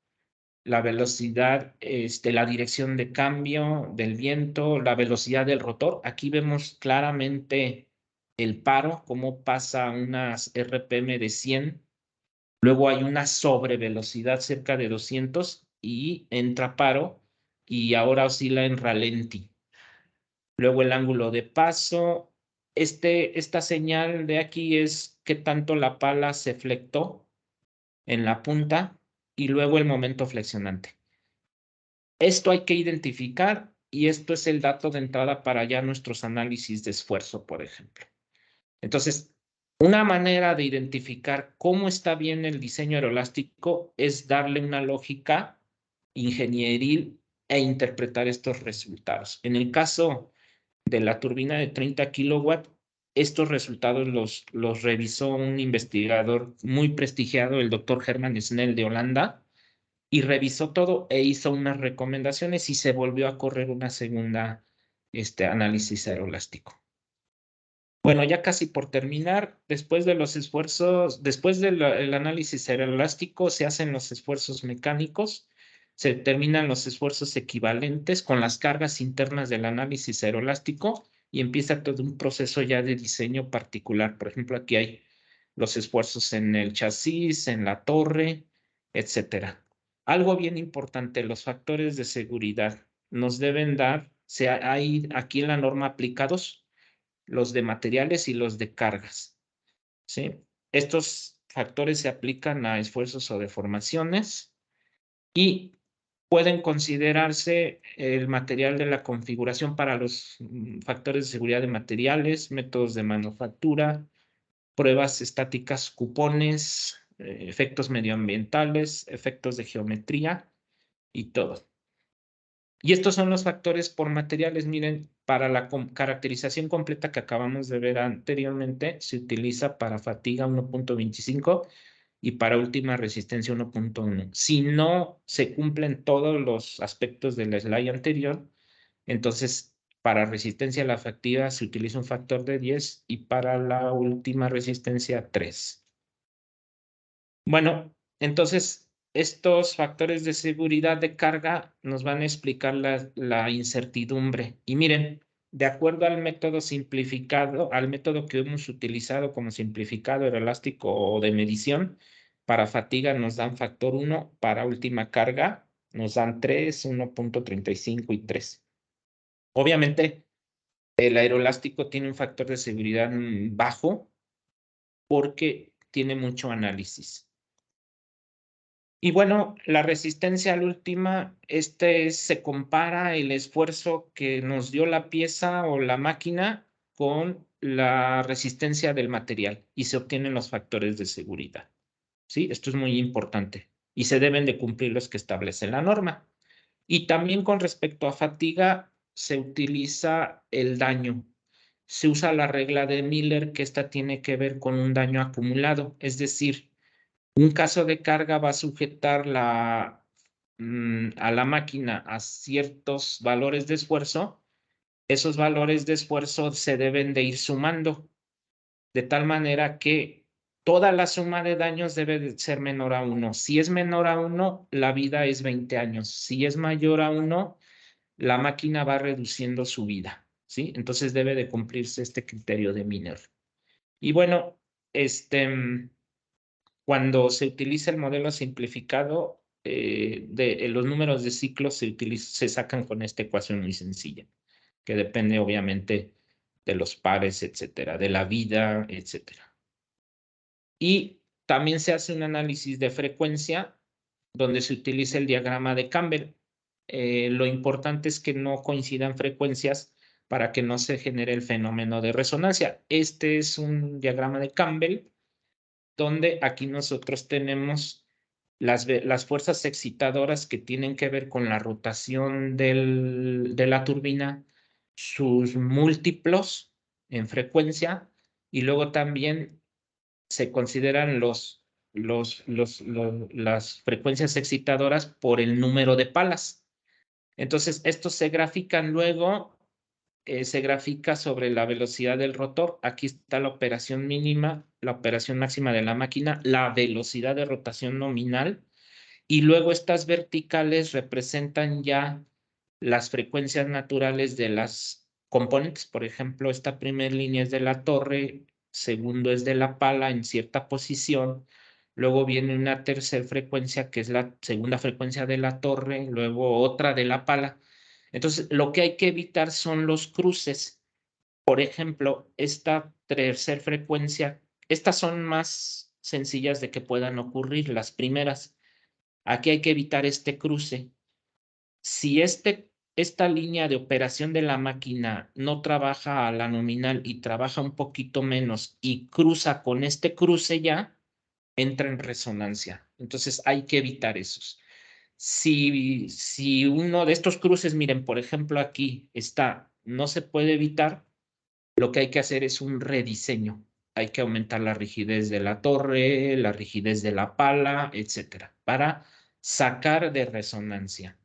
la velocidad, la dirección de cambio del viento, la velocidad del rotor. Aquí vemos claramente el paro, cómo pasa unas RPM de 100. Luego hay una sobrevelocidad cerca de 200 y entra paro y ahora oscila en ralenti. Luego el ángulo de paso. Esta señal de aquí es qué tanto la pala se flectó en la punta y luego el momento flexionante. Esto hay que identificar y esto es el dato de entrada para ya nuestros análisis de esfuerzo, por ejemplo. Entonces, una manera de identificar cómo está bien el diseño aeroelástico es darle una lógica ingenieril e interpretar estos resultados. En el caso de la turbina de 30 kilowatts, estos resultados los revisó un investigador muy prestigiado, el doctor Herman Snell de Holanda, y revisó todo e hizo unas recomendaciones y se volvió a correr una segunda análisis aeroelástico. Bueno, ya casi por terminar, después de los esfuerzos, después del análisis aeroelástico, se hacen los esfuerzos mecánicos, se determinan los esfuerzos equivalentes con las cargas internas del análisis aeroelástico y empieza todo un proceso ya de diseño particular. Por ejemplo, aquí hay los esfuerzos en el chasis, en la torre, etcétera. Algo bien importante, los factores de seguridad nos deben dar, hay aquí en la norma aplicados los de materiales y los de cargas, ¿sí? Estos factores se aplican a esfuerzos o deformaciones y pueden considerarse el material de la configuración para los factores de seguridad de materiales, métodos de manufactura, pruebas estáticas, cupones, efectos medioambientales, efectos de geometría y todo. Y estos son los factores por materiales. Miren, para la caracterización completa que acabamos de ver anteriormente, se utiliza para fatiga 1.25 y para última resistencia 1.1. Si no se cumplen todos los aspectos del slide anterior, entonces para resistencia a la fatiga se utiliza un factor de 10 y para la última resistencia 3. Bueno, entonces estos factores de seguridad de carga nos van a explicar la incertidumbre. Y miren, de acuerdo al método simplificado, al método que hemos utilizado como simplificado aeroelástico o de medición, para fatiga nos dan factor 1, para última carga nos dan 3, 1.35 y 3. Obviamente, el aeroelástico tiene un factor de seguridad bajo porque tiene mucho análisis. Y bueno, la resistencia a la última, se compara el esfuerzo que nos dio la pieza o la máquina con la resistencia del material y se obtienen los factores de seguridad. ¿Sí? Esto es muy importante y se deben de cumplir los que establece la norma. Y también con respecto a fatiga, se utiliza el daño. Se usa la regla de Miller, que esta tiene que ver con un daño acumulado, es decir, un caso de carga va a sujetar a la máquina a ciertos valores de esfuerzo. Esos valores de esfuerzo se deben de ir sumando, de tal manera que toda la suma de daños debe de ser menor a 1. Si es menor a 1, la vida es 20 años. Si es mayor a 1, la máquina va reduciendo su vida, ¿sí? Entonces debe de cumplirse este criterio de Miller. Y bueno, cuando se utiliza el modelo simplificado, los números de ciclos se sacan con esta ecuación muy sencilla, que depende obviamente de los pares, etcétera, de la vida, etcétera. Y también se hace un análisis de frecuencia donde se utiliza el diagrama de Campbell. Lo importante es que no coincidan frecuencias para que no se genere el fenómeno de resonancia. Este es un diagrama de Campbell donde aquí nosotros tenemos las fuerzas excitadoras que tienen que ver con la rotación de la turbina, sus múltiplos en frecuencia, y luego también se consideran las frecuencias excitadoras por el número de palas. Entonces, estos se grafican luego, se grafica sobre la velocidad del rotor. Aquí está la operación mínima, la operación máxima de la máquina, la velocidad de rotación nominal, y luego estas verticales representan ya las frecuencias naturales de las componentes. Por ejemplo, esta primera línea es de la torre, segundo es de la pala en cierta posición, luego viene una tercera frecuencia que es la segunda frecuencia de la torre, luego otra de la pala. Entonces, lo que hay que evitar son los cruces. Por ejemplo, esta tercera frecuencia, estas son más sencillas de que puedan ocurrir, las primeras. Aquí hay que evitar este cruce. Si esta línea de operación de la máquina no trabaja a la nominal y trabaja un poquito menos y cruza con este cruce ya, entra en resonancia. Entonces hay que evitar esos. Si uno de estos cruces, miren, por ejemplo, aquí está, no se puede evitar, lo que hay que hacer es un rediseño. Hay que aumentar la rigidez de la torre, la rigidez de la pala, etcétera, para sacar de resonancia.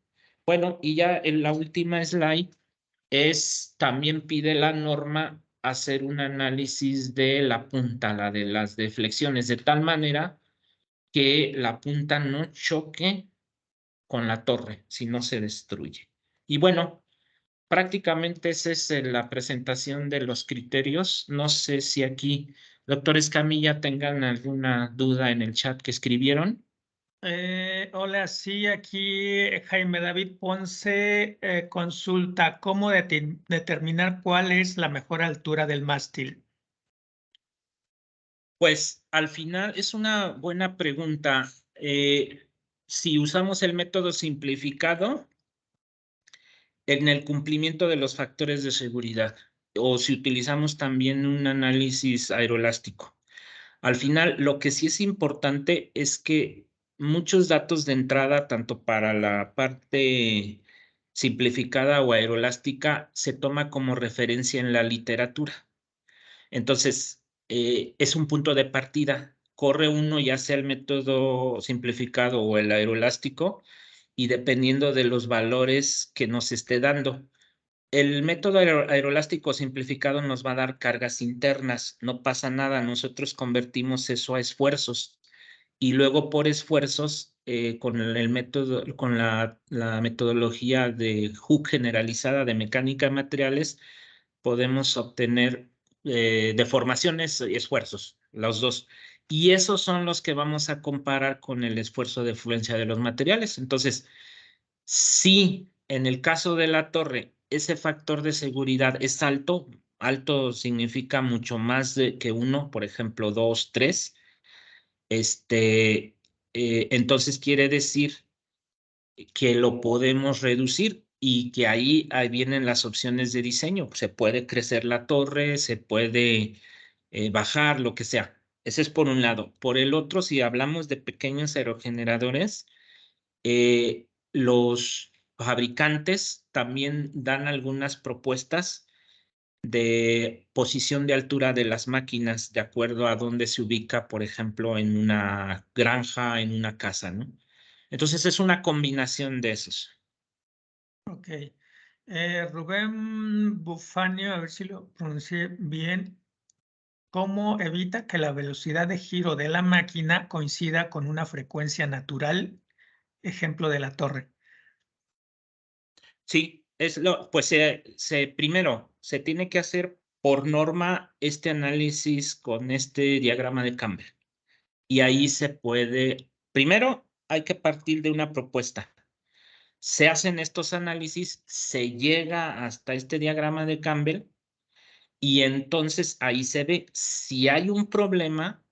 Bueno, y ya en la última slide también pide la norma hacer un análisis de la punta, la de las deflexiones, de tal manera que la punta no choque con la torre, si no se destruye. Y bueno, prácticamente esa es la presentación de los criterios. No sé si aquí, doctor Escamilla, tengan alguna duda en el chat que escribieron. Hola, sí, aquí Jaime David Ponce consulta cómo determinar cuál es la mejor altura del mástil. Pues al final es una buena pregunta. Si usamos el método simplificado en el cumplimiento de los factores de seguridad o si utilizamos también un análisis aeroelástico. Al final, lo que sí es importante es que muchos datos de entrada, tanto para la parte simplificada o aeroelástica, se toma como referencia en la literatura. Entonces, es un punto de partida. Corre uno ya sea el método simplificado o el aeroelástico, y dependiendo de los valores que nos esté dando. El método aeroelástico simplificado nos va a dar cargas internas, no pasa nada, nosotros convertimos eso a esfuerzos y luego por esfuerzos, con el método, con la metodología de Hooke generalizada de mecánica de materiales, podemos obtener deformaciones y esfuerzos, los dos. Y esos son los que vamos a comparar con el esfuerzo de fluencia de los materiales. Entonces, si en el caso de la torre ese factor de seguridad es alto, alto significa mucho más que 1, por ejemplo, 2, 3, entonces quiere decir que lo podemos reducir y que ahí vienen las opciones de diseño. Se puede crecer la torre, se puede bajar, lo que sea. Ese es por un lado. Por el otro, si hablamos de pequeños aerogeneradores, los fabricantes también dan algunas propuestas de posición de altura de las máquinas de acuerdo a dónde se ubica, por ejemplo, en una granja, en una casa, ¿no? Entonces es una combinación de esos. Ok. Rubén Bufanio, a ver si lo pronuncié bien. ¿Cómo evita que la velocidad de giro de la máquina coincida con una frecuencia natural? Ejemplo de la torre. Sí, pues primero se tiene que hacer por norma este análisis con este diagrama de Campbell. Y ahí se puede, primero hay que partir de una propuesta. Se hacen estos análisis, se llega hasta este diagrama de Campbell y entonces ahí se ve si hay un problema.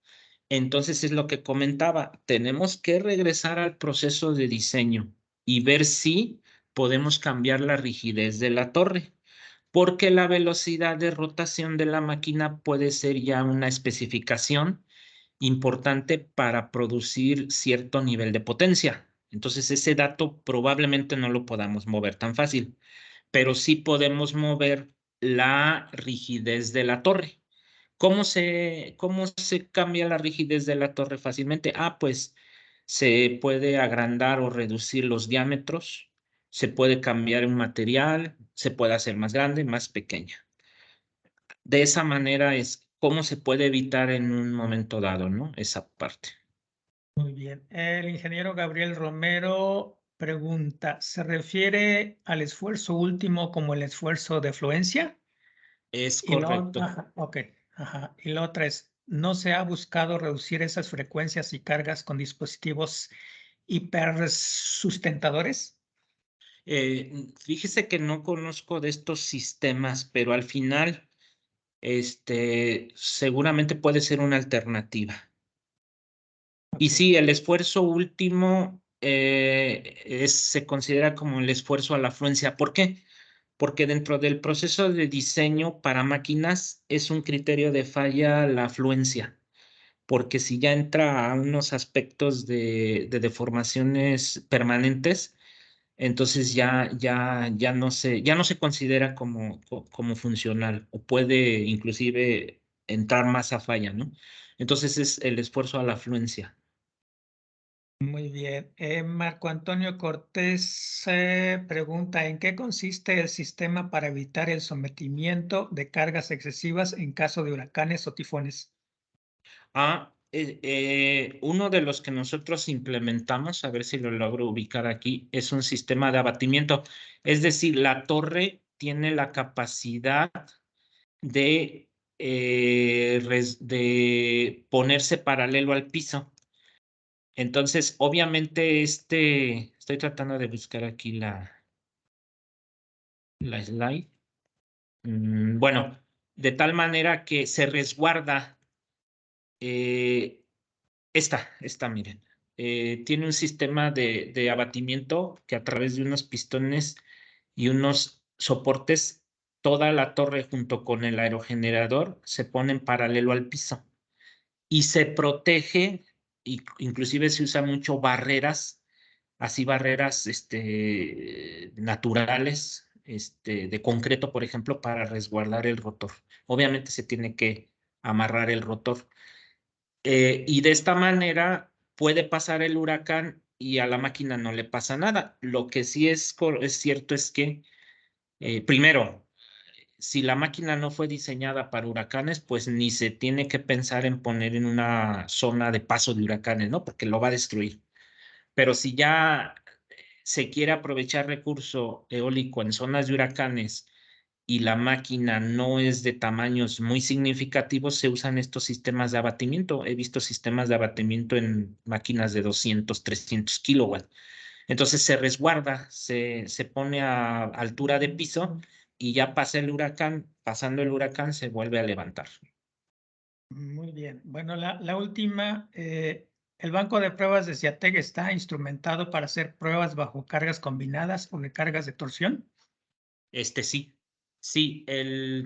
Entonces es lo que comentaba, tenemos que regresar al proceso de diseño y ver si podemos cambiar la rigidez de la torre, porque la velocidad de rotación de la máquina puede ser ya una especificación importante para producir cierto nivel de potencia. Entonces ese dato probablemente no lo podamos mover tan fácil, pero sí podemos mover la rigidez de la torre. ¿Cómo se cambia la rigidez de la torre fácilmente? Pues se puede agrandar o reducir los diámetros, se puede cambiar un material, se puede hacer más grande, más pequeña. De esa manera es cómo se puede evitar en un momento dado, ¿no? Esa parte. Muy bien. El ingeniero Gabriel Romero pregunta, ¿se refiere al esfuerzo último como el esfuerzo de fluencia? Es Y correcto. ajá, ok, ajá. Y la otra es, ¿no se ha buscado reducir esas frecuencias y cargas con dispositivos hipersustentadores? Fíjese que no conozco de estos sistemas, pero al final, seguramente puede ser una alternativa. Y Ok. sí, el esfuerzo último se considera como el esfuerzo a la afluencia. ¿Por qué? Porque dentro del proceso de diseño para máquinas es un criterio de falla la afluencia, porque si ya entra a unos aspectos de deformaciones permanentes, entonces ya no se considera como funcional o puede inclusive entrar más a falla, ¿no? Entonces es el esfuerzo a la afluencia. Muy bien. Marco Antonio Cortés pregunta, ¿en qué consiste el sistema para evitar el sometimiento de cargas excesivas en caso de huracanes o tifones? Uno de los que nosotros implementamos, a ver si lo logro ubicar aquí, es un sistema de abatimiento. Es decir, la torre tiene la capacidad de, de ponerse paralelo al piso. Entonces, obviamente, estoy tratando de buscar aquí la slide. Bueno, de tal manera que se resguarda. eh, Esta, miren. Tiene un sistema de abatimiento que a través de unos pistones y unos soportes, toda la torre junto con el aerogenerador se pone en paralelo al piso y se protege, y inclusive se usa mucho barreras, así barreras naturales, de concreto, por ejemplo, para resguardar el rotor. Obviamente se tiene que amarrar el rotor. Y de esta manera puede pasar el huracán y a la máquina no le pasa nada. Lo que sí es cierto es que, primero, si la máquina no fue diseñada para huracanes, pues ni se tiene que pensar en poner en una zona de paso de huracanes, ¿no? Porque lo va a destruir. Pero si ya se quiere aprovechar recurso eólico en zonas de huracanes y la máquina no es de tamaños muy significativos, se usan estos sistemas de abatimiento. He visto sistemas de abatimiento en máquinas de 200, 300 kilowatts. Entonces se resguarda, se pone a altura de piso y ya pasa el huracán, pasando el huracán se vuelve a levantar. Muy bien. Bueno, la última, ¿el banco de pruebas de CIATEC está instrumentado para hacer pruebas bajo cargas combinadas o de cargas de torsión? Sí, el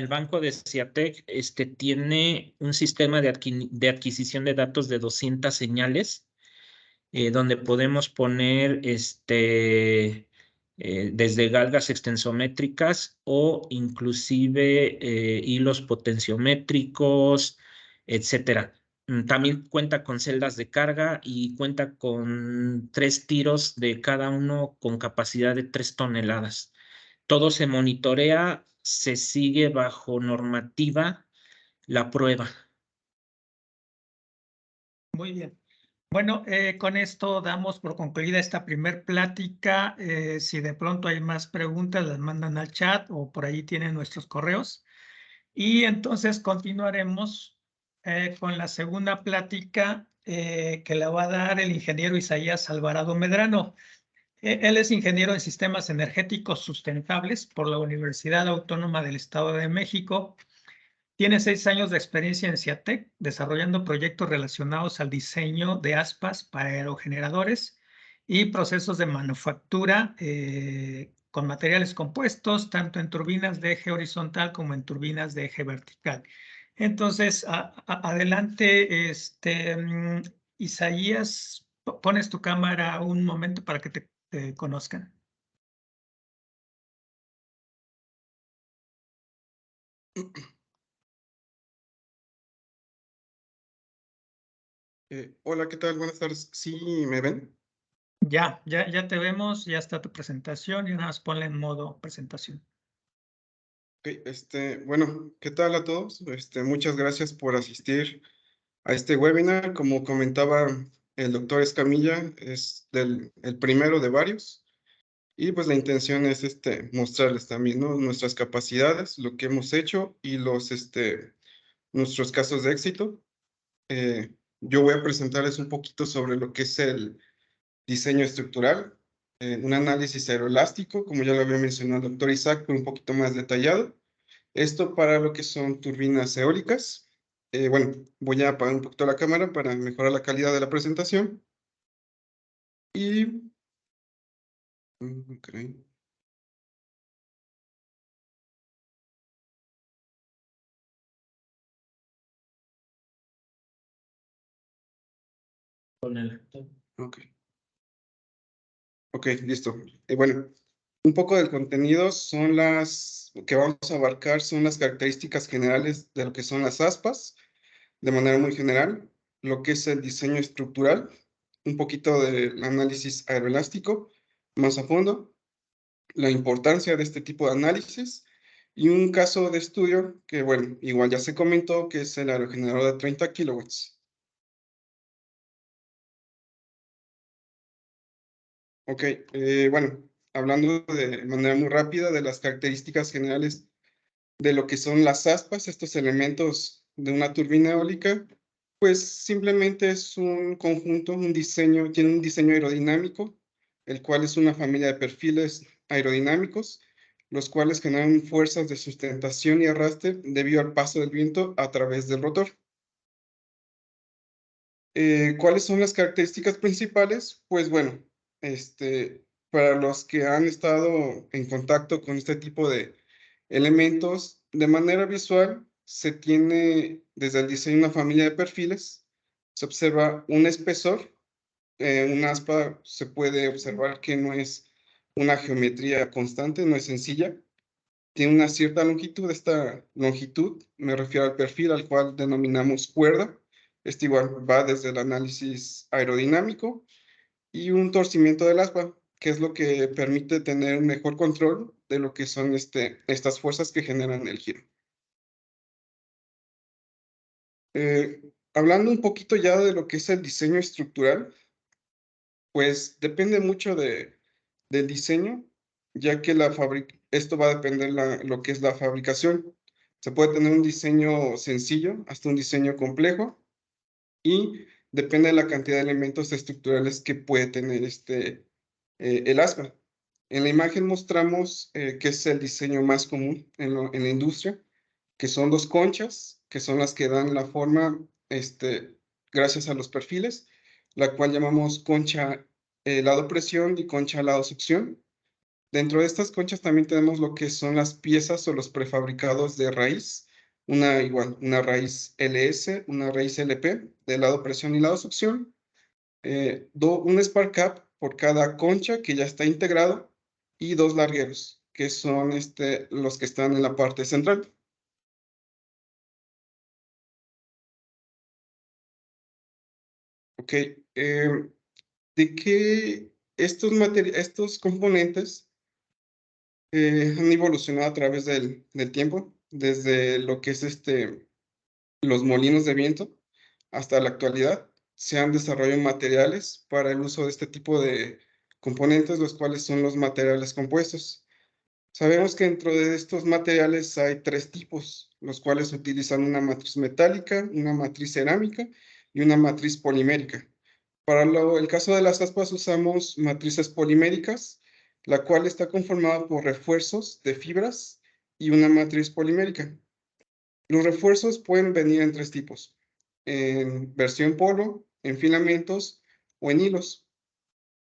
banco de Ciatec, tiene un sistema de adquisición de datos de 200 señales, donde podemos poner, desde galgas extensométricas o inclusive hilos potenciométricos, etcétera. También cuenta con celdas de carga y cuenta con 3 tiros de cada uno con capacidad de 3 toneladas. Todo se monitorea, se sigue bajo normativa la prueba. Muy bien. Bueno, con esto damos por concluida esta primer plática. Si de pronto hay más preguntas, las mandan al chat o por ahí tienen nuestros correos. Y entonces continuaremos con la segunda plática que la va a dar el ingeniero Isaías Alvarado Medrano. Él es ingeniero en sistemas energéticos sustentables por la Universidad Autónoma del Estado de México. Tiene 6 años de experiencia en CIATEC, desarrollando proyectos relacionados al diseño de aspas para aerogeneradores y procesos de manufactura con materiales compuestos, tanto en turbinas de eje horizontal como en turbinas de eje vertical. Entonces, adelante, Isaías, pones tu cámara un momento para que te conozcan. Hola, ¿qué tal? Buenas tardes. ¿Sí me ven? Ya te vemos, ya está tu presentación y nada más ponle en modo presentación. Ok, bueno, ¿qué tal a todos? Muchas gracias por asistir a este webinar. Como comentaba el doctor Escamilla, es el primero de varios. Y pues la intención es mostrarles también, ¿no? Nuestras capacidades, lo que hemos hecho y nuestros casos de éxito. Yo voy a presentarles un poquito sobre lo que es el diseño estructural, un análisis aeroelástico, como ya lo había mencionado el doctor Isaac, pero un poquito más detallado. Esto para lo que son turbinas eólicas. Bueno, voy a apagar un poquito la cámara para mejorar la calidad de la presentación. Y ok. Con el Ok. Ok, listo. Bueno, un poco del contenido son que vamos a abarcar son las características generales de lo que son las aspas, de manera muy general, lo que es el diseño estructural, un poquito del análisis aeroelástico, más a fondo, la importancia de este tipo de análisis y un caso de estudio que, bueno, igual ya se comentó, que es el aerogenerador de 30 kilowatts. Ok, bueno, hablando de manera muy rápida de las características generales de lo que son las aspas, estos elementos de una turbina eólica, pues simplemente es un conjunto, un diseño, tiene un diseño aerodinámico, el cual es una familia de perfiles aerodinámicos, los cuales generan fuerzas de sustentación y arrastre debido al paso del viento a través del rotor. ¿Cuáles son las características principales? Pues bueno, para los que han estado en contacto con este tipo de elementos, de manera visual se tiene desde el diseño una familia de perfiles, se observa un espesor, un aspa se puede observar que no es una geometría constante, no es sencilla, tiene una cierta longitud. Esta longitud me refiero al perfil al cual denominamos cuerda. Este igual va desde el análisis aerodinámico y un torcimiento del aspa, que es lo que permite tener un mejor control de lo que son estas fuerzas que generan el giro. Hablando un poquito ya de lo que es el diseño estructural, pues depende mucho del diseño, ya que esto va a depender lo que es la fabricación. Se puede tener un diseño sencillo hasta un diseño complejo y depende de la cantidad de elementos estructurales que puede tener el aspa. En la imagen mostramos que es el diseño más común en la industria, que son dos conchas, que son las que dan la forma gracias a los perfiles, la cual llamamos concha lado presión y concha lado succión. Dentro de estas conchas también tenemos lo que son las piezas o los prefabricados de raíz, una raíz LS, una raíz LP, de lado presión y lado succión, un spark cap por cada concha que ya está integrado y dos largueros, que son los que están en la parte central. Ok, de que estos componentes han evolucionado a través del tiempo, desde lo que es los molinos de viento hasta la actualidad. Se han desarrollado materiales para el uso de este tipo de componentes, los cuales son los materiales compuestos. Sabemos que dentro de estos materiales hay tres tipos, los cuales utilizan una matriz metálica, una matriz cerámica y una matriz polimérica. Para el caso de las aspas usamos matrices poliméricas, la cual está conformada por refuerzos de fibras y una matriz polimérica. Los refuerzos pueden venir en tres tipos, en versión polo, en filamentos o en hilos.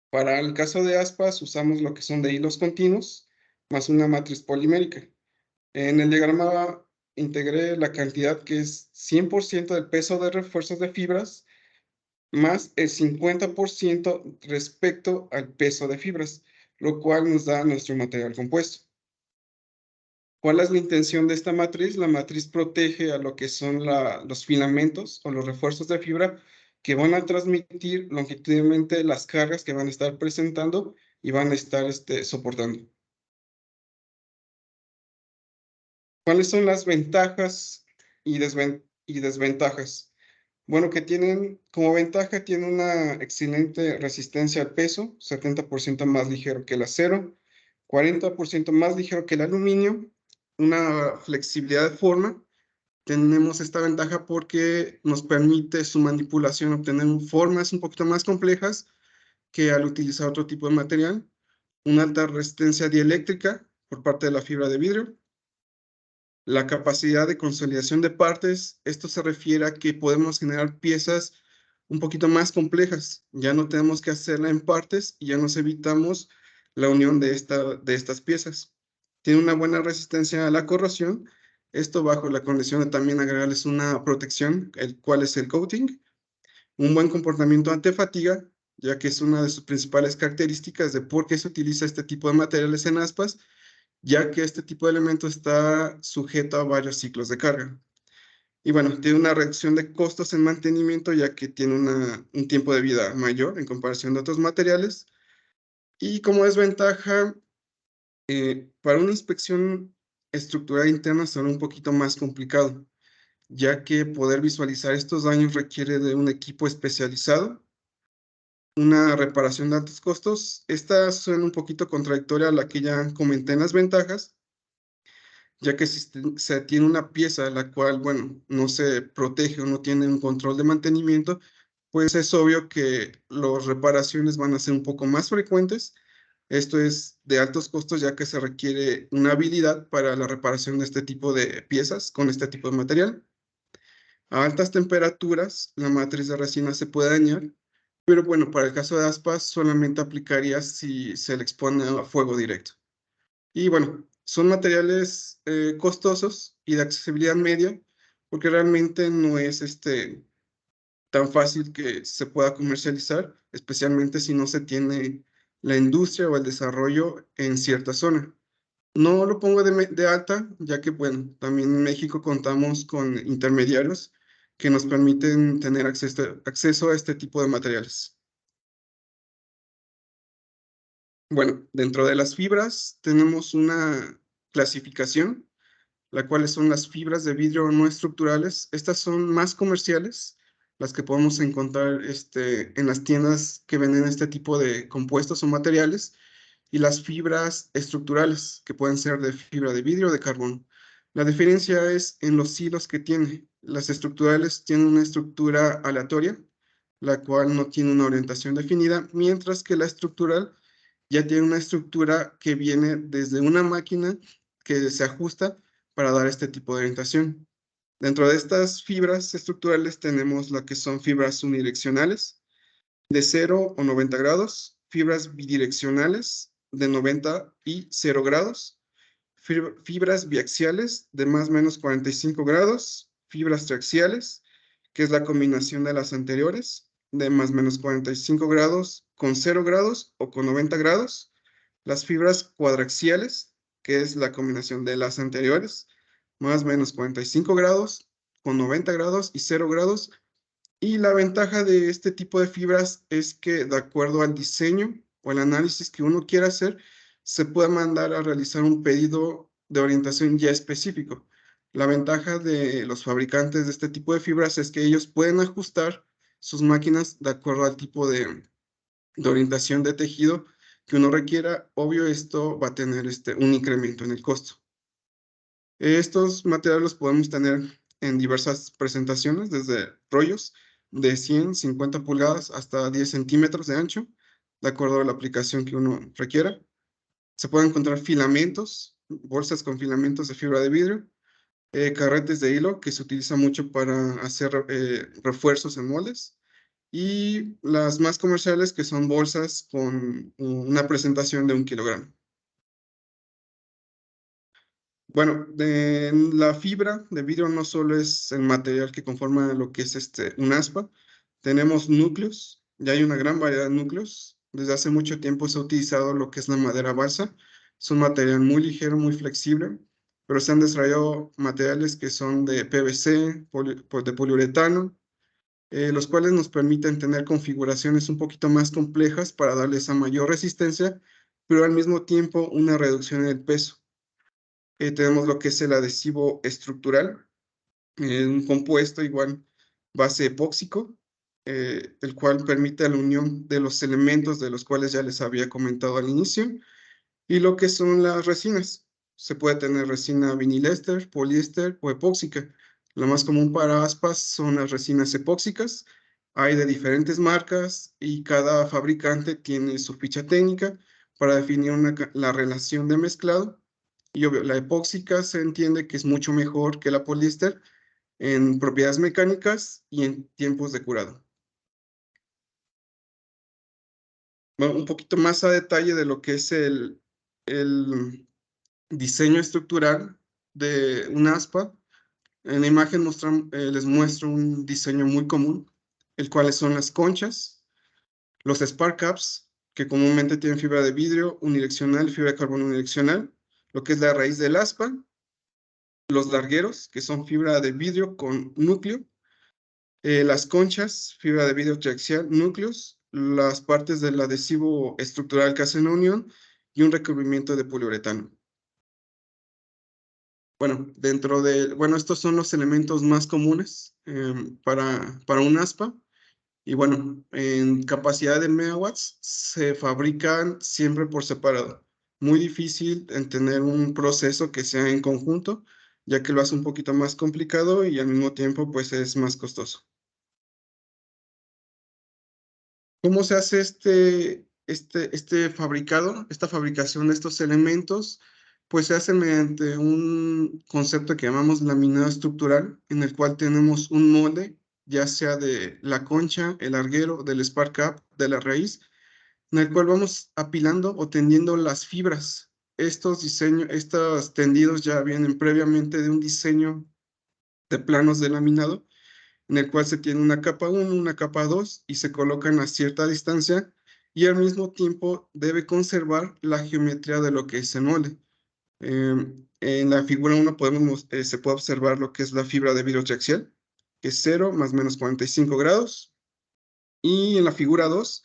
Para el caso de aspas usamos lo que son de hilos continuos más una matriz polimérica. En el diagrama integré la cantidad que es 100% del peso de refuerzos de fibras más el 50% respecto al peso de fibras, lo cual nos da nuestro material compuesto. ¿Cuál es la intención de esta matriz? La matriz protege a lo que son los filamentos o los refuerzos de fibra que van a transmitir longitudinalmente las cargas que van a estar presentando y van a estar soportando. ¿Cuáles son las ventajas y desventajas? Bueno, que como ventaja, tienen una excelente resistencia al peso, 70% más ligero que el acero, 40% más ligero que el aluminio, una flexibilidad de forma. Tenemos esta ventaja porque nos permite su manipulación obtener formas un poquito más complejas que al utilizar otro tipo de material, una alta resistencia dieléctrica por parte de la fibra de vidrio. La capacidad de consolidación de partes, esto se refiere a que podemos generar piezas un poquito más complejas. Ya no tenemos que hacerla en partes y ya nos evitamos la unión de estas piezas. Tiene una buena resistencia a la corrosión, esto bajo la condición de también agregarles una protección, el cual es el coating, un buen comportamiento ante fatiga, ya que es una de sus principales características de por qué se utiliza este tipo de materiales en aspas, ya que este tipo de elemento está sujeto a varios ciclos de carga. Y bueno, tiene una reducción de costos en mantenimiento, ya que tiene un tiempo de vida mayor en comparación de otros materiales. Y como desventaja, para una inspección estructural interna será un poquito más complicado, ya que poder visualizar estos daños requiere de un equipo especializado, una reparación de altos costos. Esta suena un poquito contradictoria a la que ya comenté en las ventajas, ya que si se tiene una pieza la cual, bueno, no se protege o no tiene un control de mantenimiento, pues es obvio que las reparaciones van a ser un poco más frecuentes. Esto es de altos costos, ya que se requiere una habilidad para la reparación de este tipo de piezas con este tipo de material. A altas temperaturas, la matriz de resina se puede dañar, pero bueno, para el caso de aspas solamente aplicaría si se le expone a fuego directo. Y bueno, son materiales costosos y de accesibilidad media, porque realmente no es tan fácil que se pueda comercializar, especialmente si no se tiene la industria o el desarrollo en cierta zona. No lo pongo de alta, ya que, bueno, también en México contamos con intermediarios que nos permiten tener acceso a este tipo de materiales. Bueno, dentro de las fibras tenemos una clasificación, la cual son las fibras de vidrio no estructurales. Estas son más comerciales, las que podemos encontrar en las tiendas que venden este tipo de compuestos o materiales, y las fibras estructurales, que pueden ser de fibra de vidrio o de carbón. La diferencia es en los hilos que tiene. Las estructurales tienen una estructura aleatoria, la cual no tiene una orientación definida, mientras que la estructural ya tiene una estructura que viene desde una máquina que se ajusta para dar este tipo de orientación. Dentro de estas fibras estructurales tenemos la que son fibras unidireccionales de 0 o 90 grados, fibras bidireccionales de 90 y 0 grados, fibras biaxiales de más o menos 45 grados, fibras triaxiales, que es la combinación de las anteriores, de más o menos 45 grados con 0 grados o con 90 grados, las fibras cuadraxiales, que es la combinación de las anteriores, más o menos 45 grados con 90 grados y 0 grados. Y la ventaja de este tipo de fibras es que, de acuerdo al diseño o el análisis que uno quiera hacer, se puede mandar a realizar un pedido de orientación ya específico. La ventaja de los fabricantes de este tipo de fibras es que ellos pueden ajustar sus máquinas de acuerdo al tipo de orientación de tejido que uno requiera. Obvio, esto va a tener un incremento en el costo. Estos materiales los podemos tener en diversas presentaciones, desde rollos de 100, 50 pulgadas hasta 10 centímetros de ancho, de acuerdo a la aplicación que uno requiera. Se pueden encontrar filamentos, bolsas con filamentos de fibra de vidrio, carretes de hilo, que se utiliza mucho para hacer refuerzos en moldes, y las más comerciales, que son bolsas con una presentación de 1 kilogramo. Bueno, la fibra de vidrio no solo es el material que conforma lo que es un aspa. Tenemos núcleos, ya hay una gran variedad de núcleos. Desde hace mucho tiempo se ha utilizado lo que es la madera balsa. Es un material muy ligero, muy flexible, pero se han desarrollado materiales que son de PVC, de poliuretano, los cuales nos permiten tener configuraciones un poquito más complejas para darle esa mayor resistencia, pero al mismo tiempo una reducción en el peso. Tenemos lo que es el adhesivo estructural, un compuesto igual base epóxico, el cual permite la unión de los elementos de los cuales ya les había comentado al inicio, y lo que son las resinas. Se puede tener resina vinilester, poliéster o epóxica. La más común para aspas son las resinas epóxicas. Hay de diferentes marcas y cada fabricante tiene su ficha técnica para definir la relación de mezclado. Y obvio, la epóxica se entiende que es mucho mejor que la poliéster en propiedades mecánicas y en tiempos de curado. un poquito más a detalle de lo que es el diseño estructural de un aspa. En la imagen les muestro un diseño muy común, el cual son las conchas, los spar caps, que comúnmente tienen fibra de vidrio unidireccional y fibra de carbono unidireccional, lo que es la raíz del aspa, los largueros, que son fibra de vidrio con núcleo, las conchas, fibra de vidrio triaxial, núcleos, las partes del adhesivo estructural que hacen la unión y un recubrimiento de poliuretano. Bueno, estos son los elementos más comunes para un aspa. Y bueno, en capacidad de megawatts se fabrican siempre por separado. Muy difícil en tener un proceso que sea en conjunto, ya que lo hace un poquito más complicado y al mismo tiempo pues es más costoso. ¿Cómo se hace este fabricado, esta fabricación de estos elementos? Pues se hace mediante un concepto que llamamos laminado estructural, en el cual tenemos un molde, ya sea de la concha, el larguero, del spar cap, de la raíz, en el cual vamos apilando o tendiendo las fibras. Estos tendidos ya vienen previamente de un diseño de planos de laminado, en el cual se tiene una capa 1, una capa 2 y se colocan a cierta distancia y al mismo tiempo debe conservar la geometría de lo que es el molde. En la figura 1 se puede observar lo que es la fibra de vidrio triaxial, que es 0 más menos 45 grados. Y en la figura 2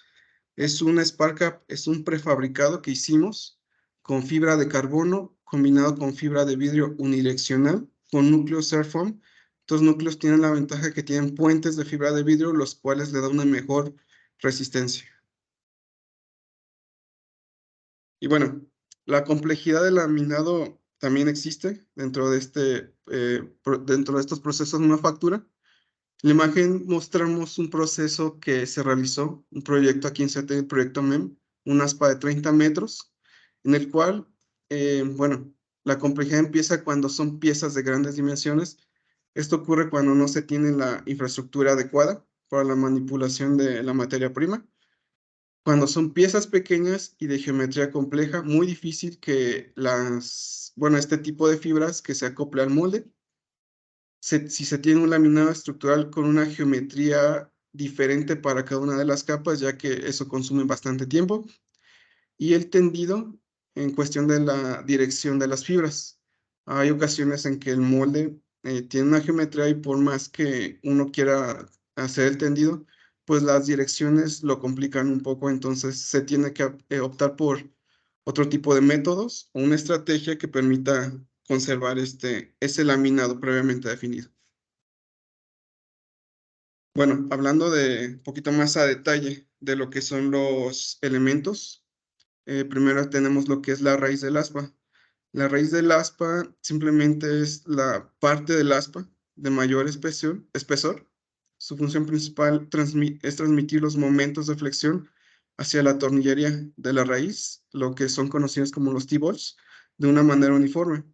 es un Spark es un prefabricado que hicimos con fibra de carbono combinado con fibra de vidrio unidireccional con núcleos Airfoam. Estos núcleos tienen la ventaja que tienen puentes de fibra de vidrio, los cuales le dan una mejor resistencia. Y bueno, la complejidad del laminado también existe dentro de estos procesos de manufactura. En la imagen mostramos un proceso que se realizó, un proyecto aquí en CETE, el proyecto MEM, un aspa de 30 metros, en el cual, bueno, la complejidad empieza cuando son piezas de grandes dimensiones. Esto ocurre cuando no se tiene la infraestructura adecuada para la manipulación de la materia prima. Cuando son piezas pequeñas y de geometría compleja, muy difícil que este tipo de fibras que se acople al molde. Si se tiene un laminado estructural con una geometría diferente para cada una de las capas, ya que eso consume bastante tiempo. Y el tendido en cuestión de la dirección de las fibras. Hay ocasiones en que el molde tiene una geometría y por más que uno quiera hacer el tendido, pues las direcciones lo complican un poco, entonces se tiene que optar por otro tipo de métodos o una estrategia que permita conservar ese laminado previamente definido. Bueno, hablando de un poquito más a detalle de lo que son los elementos, primero tenemos lo que es la raíz del aspa. La raíz del aspa simplemente es la parte del aspa de mayor espesor. Su función principal es transmitir los momentos de flexión hacia la tornillería de la raíz, lo que son conocidos como los T-bolts, de una manera uniforme.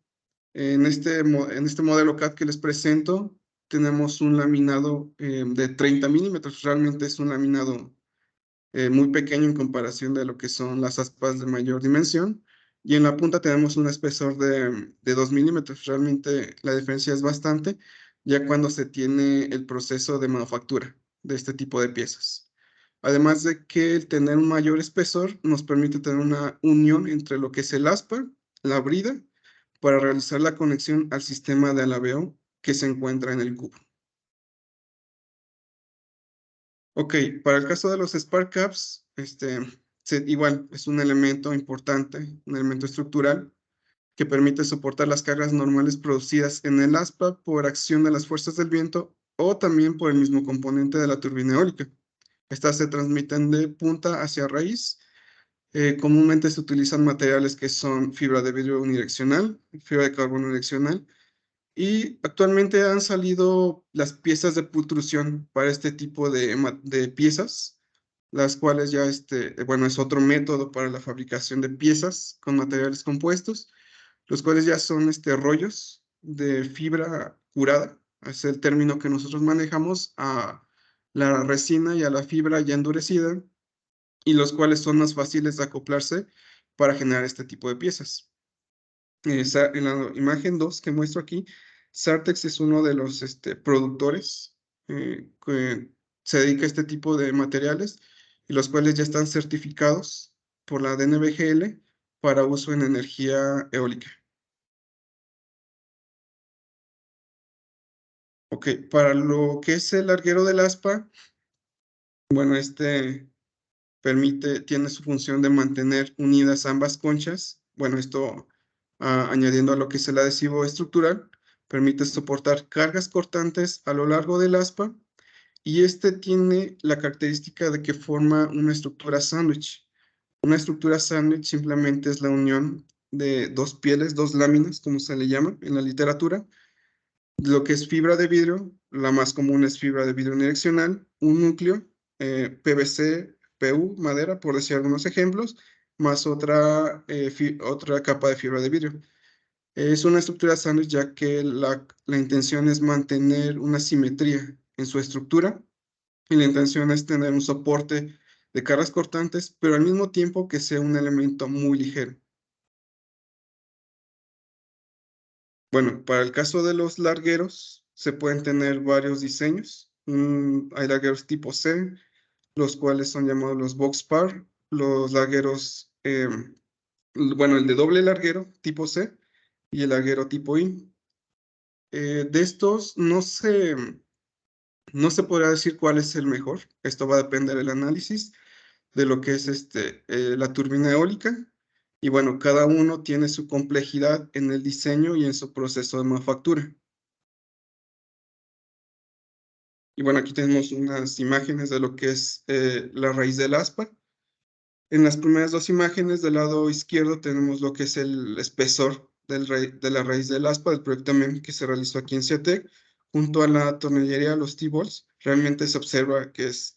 En este modelo CAD que les presento, tenemos un laminado de 30 milímetros. Realmente es un laminado muy pequeño en comparación de lo que son las aspas de mayor dimensión. Y en la punta tenemos un espesor de 2 milímetros. Realmente la diferencia es bastante, ya cuando se tiene el proceso de manufactura de este tipo de piezas. Además de que el tener un mayor espesor nos permite tener una unión entre lo que es el aspa, la brida, para realizar la conexión al sistema de alabeo que se encuentra en el cubo. Ok, para el caso de los Spark Caps, igual es un elemento importante, un elemento estructural que permite soportar las cargas normales producidas en el aspa por acción de las fuerzas del viento o también por el mismo componente de la turbina eólica. Estas se transmiten de punta hacia raíz. Comúnmente se utilizan materiales que son fibra de vidrio unidireccional, fibra de carbono unidireccional, y actualmente han salido las piezas de pultrusión para este tipo de piezas, las cuales ya, bueno, es otro método para la fabricación de piezas con materiales compuestos, los cuales ya son rollos de fibra curada, es el término que nosotros manejamos a la resina y a la fibra ya endurecida, y los cuales son más fáciles de acoplarse para generar este tipo de piezas. En la imagen 2 que muestro aquí, Sartex es uno de los productores que se dedica a este tipo de materiales y los cuales ya están certificados por la DNVGL para uso en energía eólica. Ok, para lo que es el larguero del aspa, bueno, tiene su función de mantener unidas ambas conchas. Bueno, esto añadiendo a lo que es el adhesivo estructural, permite soportar cargas cortantes a lo largo del aspa y tiene la característica de que forma una estructura sándwich. Una estructura sándwich simplemente es la unión de dos pieles, dos láminas, como se le llama en la literatura. Lo que es fibra de vidrio, la más común es fibra de vidrio unidireccional, un núcleo, PVC, PU, madera, por decir algunos ejemplos, más otra capa de fibra de vidrio. Es una estructura sándwich ya que la intención es mantener una simetría en su estructura y la intención es tener un soporte de cargas cortantes, pero al mismo tiempo que sea un elemento muy ligero. Bueno, para el caso de los largueros, se pueden tener varios diseños. Hay largueros tipo C, los cuales son llamados los box par, los largueros, bueno, el de doble larguero tipo C y el larguero tipo I. De estos no se podrá decir cuál es el mejor. Esto va a depender del análisis de lo que es la turbina eólica. Y bueno, cada uno tiene su complejidad en el diseño y en su proceso de manufactura. Y bueno, aquí tenemos unas imágenes de lo que es la raíz del aspa. En las primeras dos imágenes del lado izquierdo tenemos lo que es el espesor de la raíz del aspa del proyecto MEM que se realizó aquí en CIATEC, junto a la tornillería, los T-bolts. Realmente se observa que es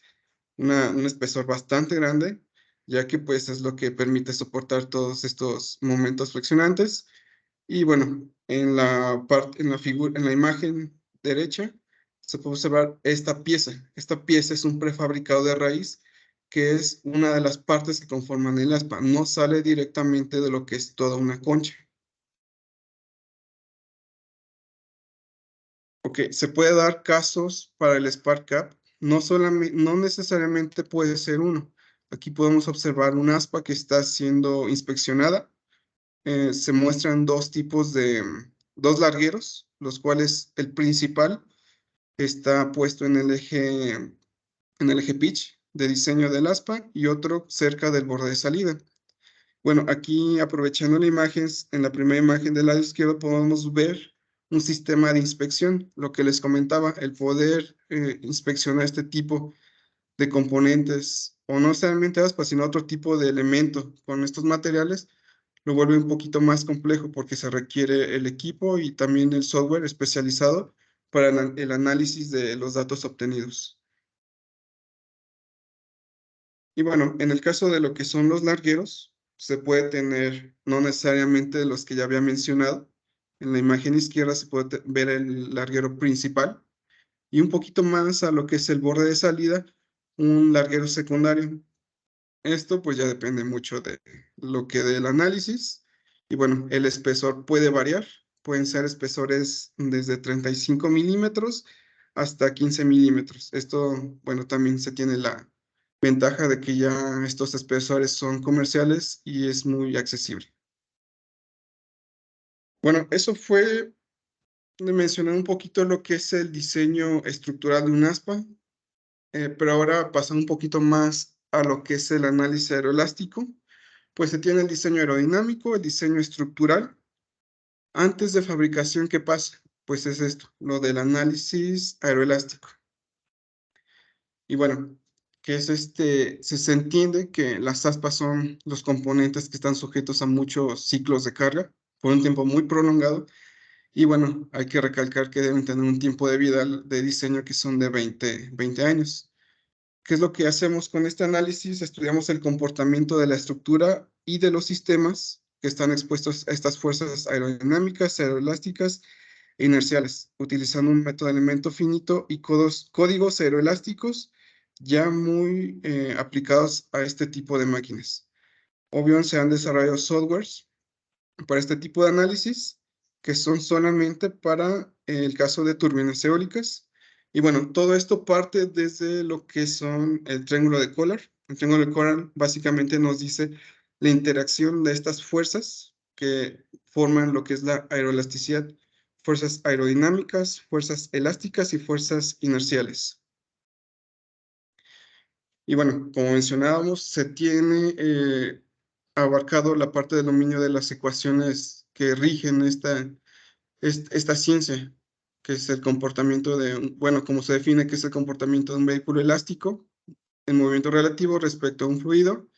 un espesor bastante grande, ya que pues es lo que permite soportar todos estos momentos flexionantes. Y bueno, en la imagen derecha se puede observar esta pieza. Esta pieza es un prefabricado de raíz que es una de las partes que conforman el aspa. No sale directamente de lo que es toda una concha. Ok, se puede dar casos para el Spark Gap. No necesariamente puede ser uno. Aquí podemos observar un aspa que está siendo inspeccionada. Se muestran dos largueros, los cuales el principal está puesto en el eje pitch de diseño del aspa y otro cerca del borde de salida. Bueno, aquí aprovechando la imagen, en la primera imagen del lado izquierdo podemos ver un sistema de inspección, lo que les comentaba, el poder inspeccionar este tipo de componentes, o no solamente aspa, sino otro tipo de elemento con estos materiales, lo vuelve un poquito más complejo porque se requiere el equipo y también el software especializado para el análisis de los datos obtenidos. Y bueno, en el caso de lo que son los largueros, se puede tener no necesariamente los que ya había mencionado. En la imagen izquierda se puede ver el larguero principal y un poquito más a lo que es el borde de salida, un larguero secundario. Esto pues ya depende mucho de lo que del análisis. Y bueno, el espesor puede variar. Pueden ser espesores desde 35 milímetros hasta 15 milímetros. Esto, bueno, también se tiene la ventaja de que ya estos espesores son comerciales y es muy accesible. Bueno, eso fue de mencionar un poquito lo que es el diseño estructural de un aspa, pero ahora pasando un poquito más a lo que es el análisis aeroelástico. Pues se tiene el diseño aerodinámico, el diseño estructural. Antes de fabricación, ¿qué pasa? Pues es esto, lo del análisis aeroelástico. Y bueno, que es se entiende que las aspas son los componentes que están sujetos a muchos ciclos de carga por un tiempo muy prolongado. Y bueno, hay que recalcar que deben tener un tiempo de vida de diseño que son de 20 años. ¿Qué es lo que hacemos con este análisis? Estudiamos el comportamiento de la estructura y de los sistemas que están expuestos a estas fuerzas aerodinámicas, aeroelásticas e inerciales, utilizando un método de elemento finito y códigos aeroelásticos ya muy aplicados a este tipo de máquinas. O bien se han desarrollado softwares para este tipo de análisis que son solamente para el caso de turbinas eólicas. Y bueno, todo esto parte desde lo que son el triángulo de Collar. El triángulo de Collar básicamente nos dice la interacción de estas fuerzas que forman lo que es la aeroelasticidad, fuerzas aerodinámicas, fuerzas elásticas y fuerzas inerciales. Y bueno, como mencionábamos, se tiene abarcado la parte del dominio de las ecuaciones que rigen esta ciencia, que es el comportamiento bueno, como se define que es el comportamiento de un vehículo elástico en movimiento relativo respecto a un fluido.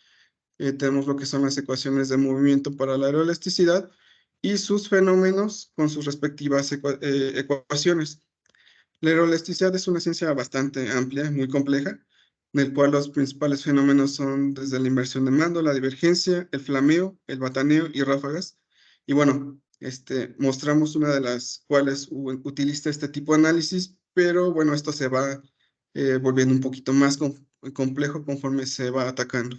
Tenemos lo que son las ecuaciones de movimiento para la aeroelasticidad y sus fenómenos con sus respectivas ecuaciones. La aeroelasticidad es una ciencia bastante amplia, muy compleja, en el cual los principales fenómenos son desde la inversión de mando, la divergencia, el flameo, el bataneo y ráfagas. Y bueno, mostramos una de las cuales utiliza este tipo de análisis, pero bueno, esto se va volviendo un poquito más complejo conforme se va atacando.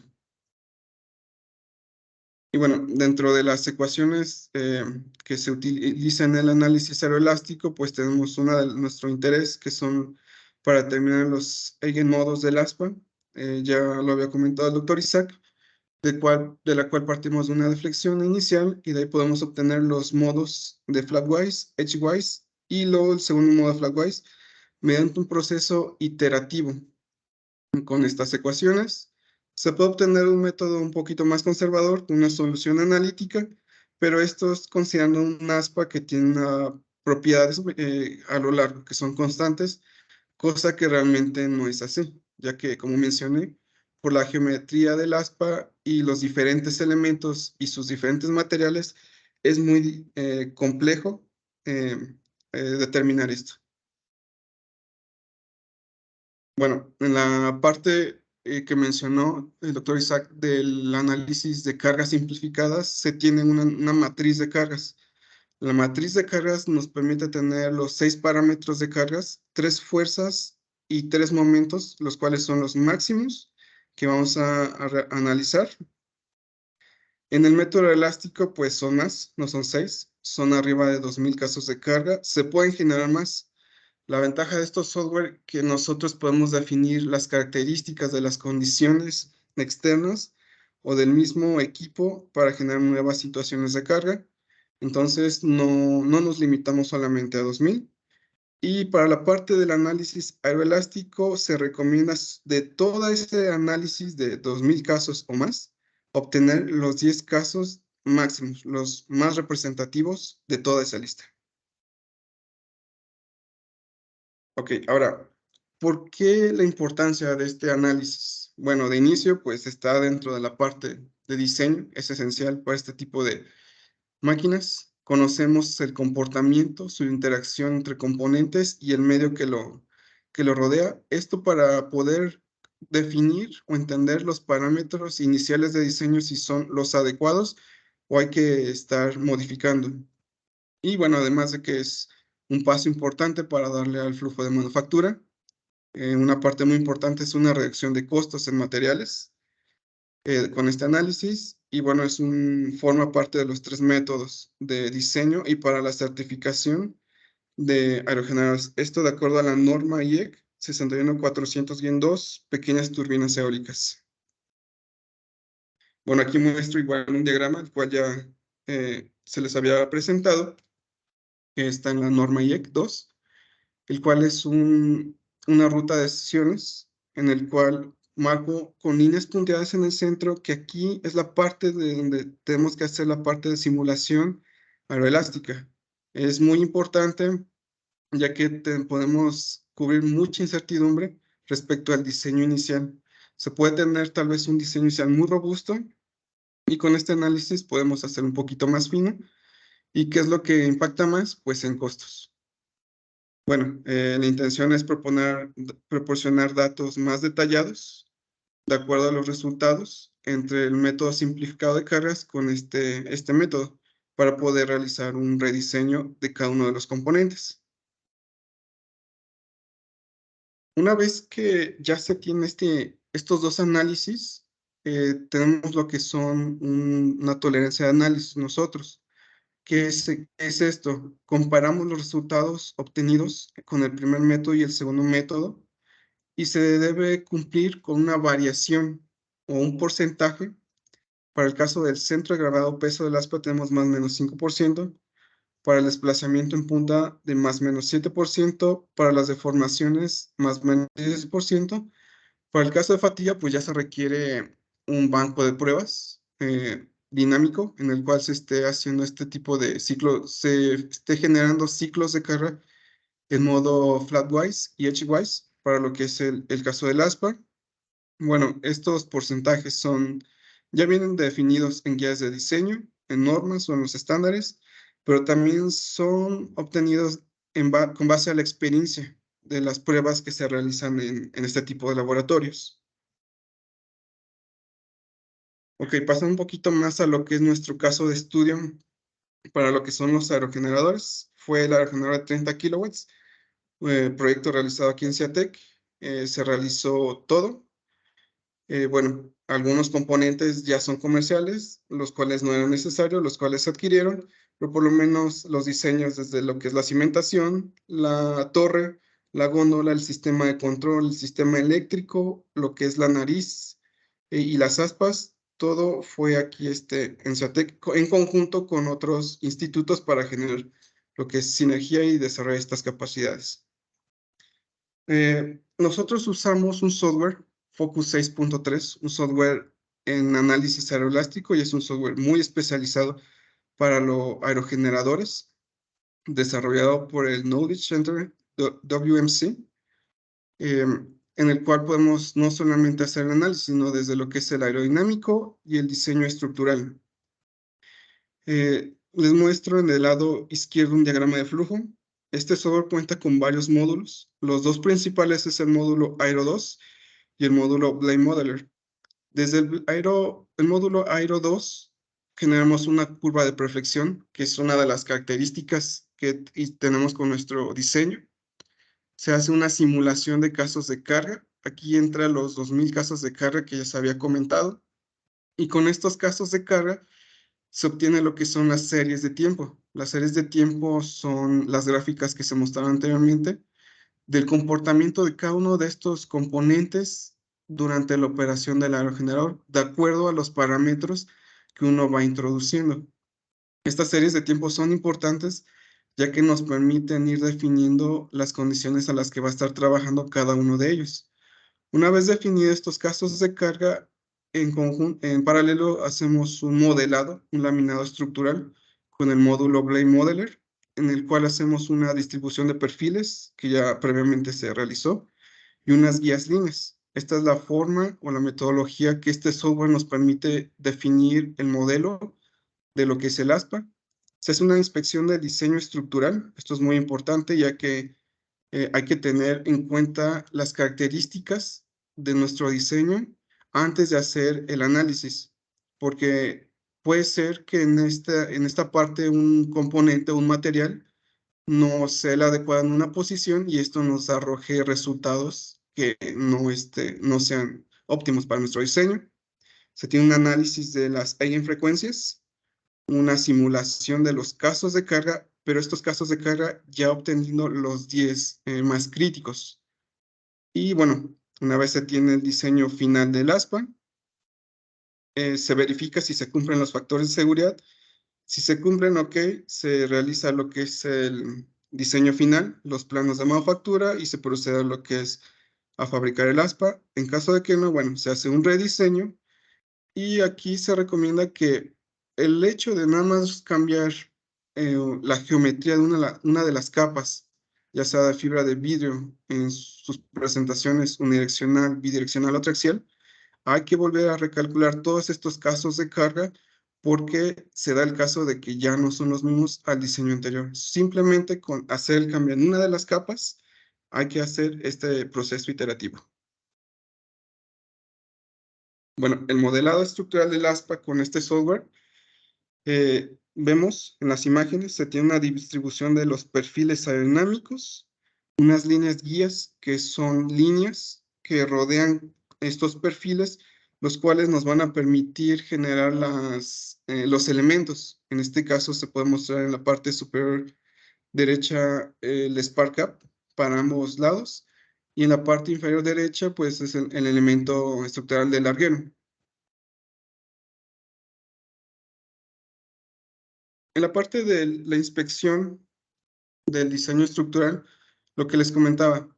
Y bueno, dentro de las ecuaciones que se utilizan en el análisis aeroelástico, pues tenemos una de nuestro interés, que son para determinar los eigenmodos del aspa. Ya lo había comentado el doctor Isaac, de la cual partimos de una deflexión inicial y de ahí podemos obtener los modos de flatwise, edgewise y luego el segundo modo de flatwise mediante un proceso iterativo. Con estas ecuaciones se puede obtener un método un poquito más conservador, una solución analítica, pero esto es considerando un aspa que tiene propiedades a lo largo, que son constantes, cosa que realmente no es así, ya que, como mencioné, por la geometría del aspa y los diferentes elementos y sus diferentes materiales, es muy complejo determinar esto. Bueno, en la parte que mencionó el doctor Isaac del análisis de cargas simplificadas, se tiene una matriz de cargas. La matriz de cargas nos permite tener los 6 parámetros de cargas, 3 fuerzas y 3 momentos, los cuales son los máximos que vamos a analizar. En el método elástico, pues son más, no son 6, son arriba de 2000 casos de carga. Se pueden generar más. La ventaja de estos software que nosotros podemos definir las características de las condiciones externas o del mismo equipo para generar nuevas situaciones de carga. Entonces, no nos limitamos solamente a 2000. Y para la parte del análisis aeroelástico, se recomienda de todo ese análisis de 2000 casos o más, obtener los 10 casos máximos, los más representativos de toda esa lista. Ok, ahora, ¿por qué la importancia de este análisis? Bueno, de inicio, pues está dentro de la parte de diseño, es esencial para este tipo de máquinas. Conocemos el comportamiento, su interacción entre componentes y el medio que lo rodea. Esto para poder definir o entender los parámetros iniciales de diseño, si son los adecuados o hay que estar modificando. Y bueno, además de que es un paso importante para darle al flujo de manufactura. Una parte muy importante es una reducción de costos en materiales con este análisis. Y bueno, forma parte de los 3 métodos de diseño y para la certificación de aerogeneradores. Esto de acuerdo a la norma IEC 61400-2, pequeñas turbinas eólicas. Bueno, aquí muestro igual un diagrama, el cual ya se les había presentado, que está en la norma IEC 2, el cual es una ruta de sesiones en el cual marco con líneas punteadas en el centro, que aquí es la parte de donde tenemos que hacer la parte de simulación aeroelástica. Es muy importante ya que podemos cubrir mucha incertidumbre respecto al diseño inicial. Se puede tener tal vez un diseño inicial muy robusto y con este análisis podemos hacer un poquito más fino. ¿Y qué es lo que impacta más? Pues en costos. Bueno, la intención es proporcionar datos más detallados de acuerdo a los resultados entre el método simplificado de cargas con este método para poder realizar un rediseño de cada uno de los componentes. Una vez que ya se tiene estos dos análisis, tenemos lo que son una tolerancia de análisis nosotros. ¿Qué es esto? Comparamos los resultados obtenidos con el primer método y el segundo método y se debe cumplir con una variación o un porcentaje. Para el caso del centro de gravedad peso del aspa tenemos más o menos 5%, para el desplazamiento en punta de más o menos 7%, para las deformaciones más o menos 10%. Para el caso de fatiga, pues ya se requiere un banco de pruebas dinámico en el cual se esté haciendo este tipo de ciclo, se esté generando ciclos de carga en modo flatwise y edgewise para lo que es el caso del ASPA. Bueno, estos porcentajes ya vienen definidos en guías de diseño, en normas o en los estándares, pero también son obtenidos con base a la experiencia de las pruebas que se realizan en este tipo de laboratorios. Ok, pasando un poquito más a lo que es nuestro caso de estudio para lo que son los aerogeneradores. Fue el aerogenerador de 30 kilowatts, proyecto realizado aquí en CIATEC. Se realizó todo. Bueno, algunos componentes ya son comerciales, los cuales no eran necesarios, los cuales se adquirieron, pero por lo menos los diseños desde lo que es la cimentación, la torre, la góndola, el sistema de control, el sistema eléctrico, lo que es la nariz y las aspas, todo fue aquí en CIATEC en conjunto con otros institutos para generar lo que es sinergia y desarrollar estas capacidades. Nosotros usamos un software, Focus 6.3, un software en análisis aeroelástico y es un software muy especializado para los aerogeneradores, desarrollado por el Knowledge Center WMC, en el cual podemos no solamente hacer el análisis, sino desde lo que es el aerodinámico y el diseño estructural. Les muestro en el lado izquierdo un diagrama de flujo. Este software cuenta con varios módulos. Los dos principales es el módulo Aero 2 y el módulo Blade Modeler. Desde el módulo Aero 2 generamos una curva de perfección, que es una de las características que tenemos con nuestro diseño. Se hace una simulación de casos de carga. Aquí entran los 2000 casos de carga que ya se había comentado. Y con estos casos de carga se obtiene lo que son las series de tiempo. Las series de tiempo son las gráficas que se mostraron anteriormente del comportamiento de cada uno de estos componentes durante la operación del aerogenerador, de acuerdo a los parámetros que uno va introduciendo. Estas series de tiempo son importantes ya que nos permiten ir definiendo las condiciones a las que va a estar trabajando cada uno de ellos. Una vez definidos estos casos de carga, en paralelo hacemos un modelado, un laminado estructural con el módulo Blade Modeler, en el cual hacemos una distribución de perfiles que ya previamente se realizó y unas guías líneas. Esta es la forma o la metodología que este software nos permite definir el modelo de lo que es el ASPA. Se hace una inspección de diseño estructural. Esto es muy importante ya que hay que tener en cuenta las características de nuestro diseño antes de hacer el análisis, porque puede ser que en esta parte un componente o un material no sea el adecuado en una posición y esto nos arroje resultados que no sean óptimos para nuestro diseño. Se tiene un análisis de las eigenfrecuencias, una simulación de los casos de carga, pero estos casos de carga ya obteniendo los 10 más críticos. Y bueno, una vez se tiene el diseño final del ASPA, se verifica si se cumplen los factores de seguridad. Si se cumplen, ok, se realiza lo que es el diseño final, los planos de manufactura y se procede a lo que es a fabricar el ASPA. En caso de que no, bueno, se hace un rediseño y aquí se recomienda que el hecho de nada más cambiar la geometría de una de las capas, ya sea de fibra de vidrio en sus presentaciones unidireccional, bidireccional o triaxial, hay que volver a recalcular todos estos casos de carga porque se da el caso de que ya no son los mismos al diseño anterior. Simplemente con hacer el cambio en una de las capas, hay que hacer este proceso iterativo. Bueno, el modelado estructural del ASPA con este software, vemos en las imágenes, se tiene una distribución de los perfiles aerodinámicos unas líneas guías que son líneas que rodean estos perfiles, los cuales nos van a permitir generar los elementos. En este caso se puede mostrar en la parte superior derecha el Spark Gap para ambos lados, y en la parte inferior derecha pues es el elemento estructural del larguero. En la parte de la inspección del diseño estructural, lo que les comentaba,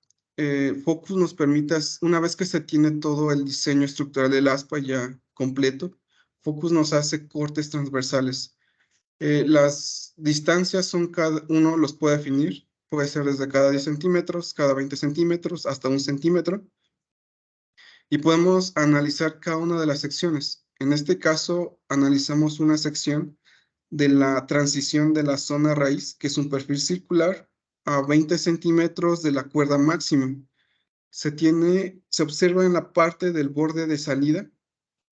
Focus nos permite, una vez que se tiene todo el diseño estructural del aspa ya completo, Focus nos hace cortes transversales. Las distancias son cada uno los puede definir, puede ser desde cada 10 centímetros, cada 20 centímetros, hasta 1 centímetro. Y podemos analizar cada una de las secciones. En este caso, analizamos una sección de la transición de la zona raíz, que es un perfil circular, a 20 centímetros de la cuerda máxima. Se observa en la parte del borde de salida.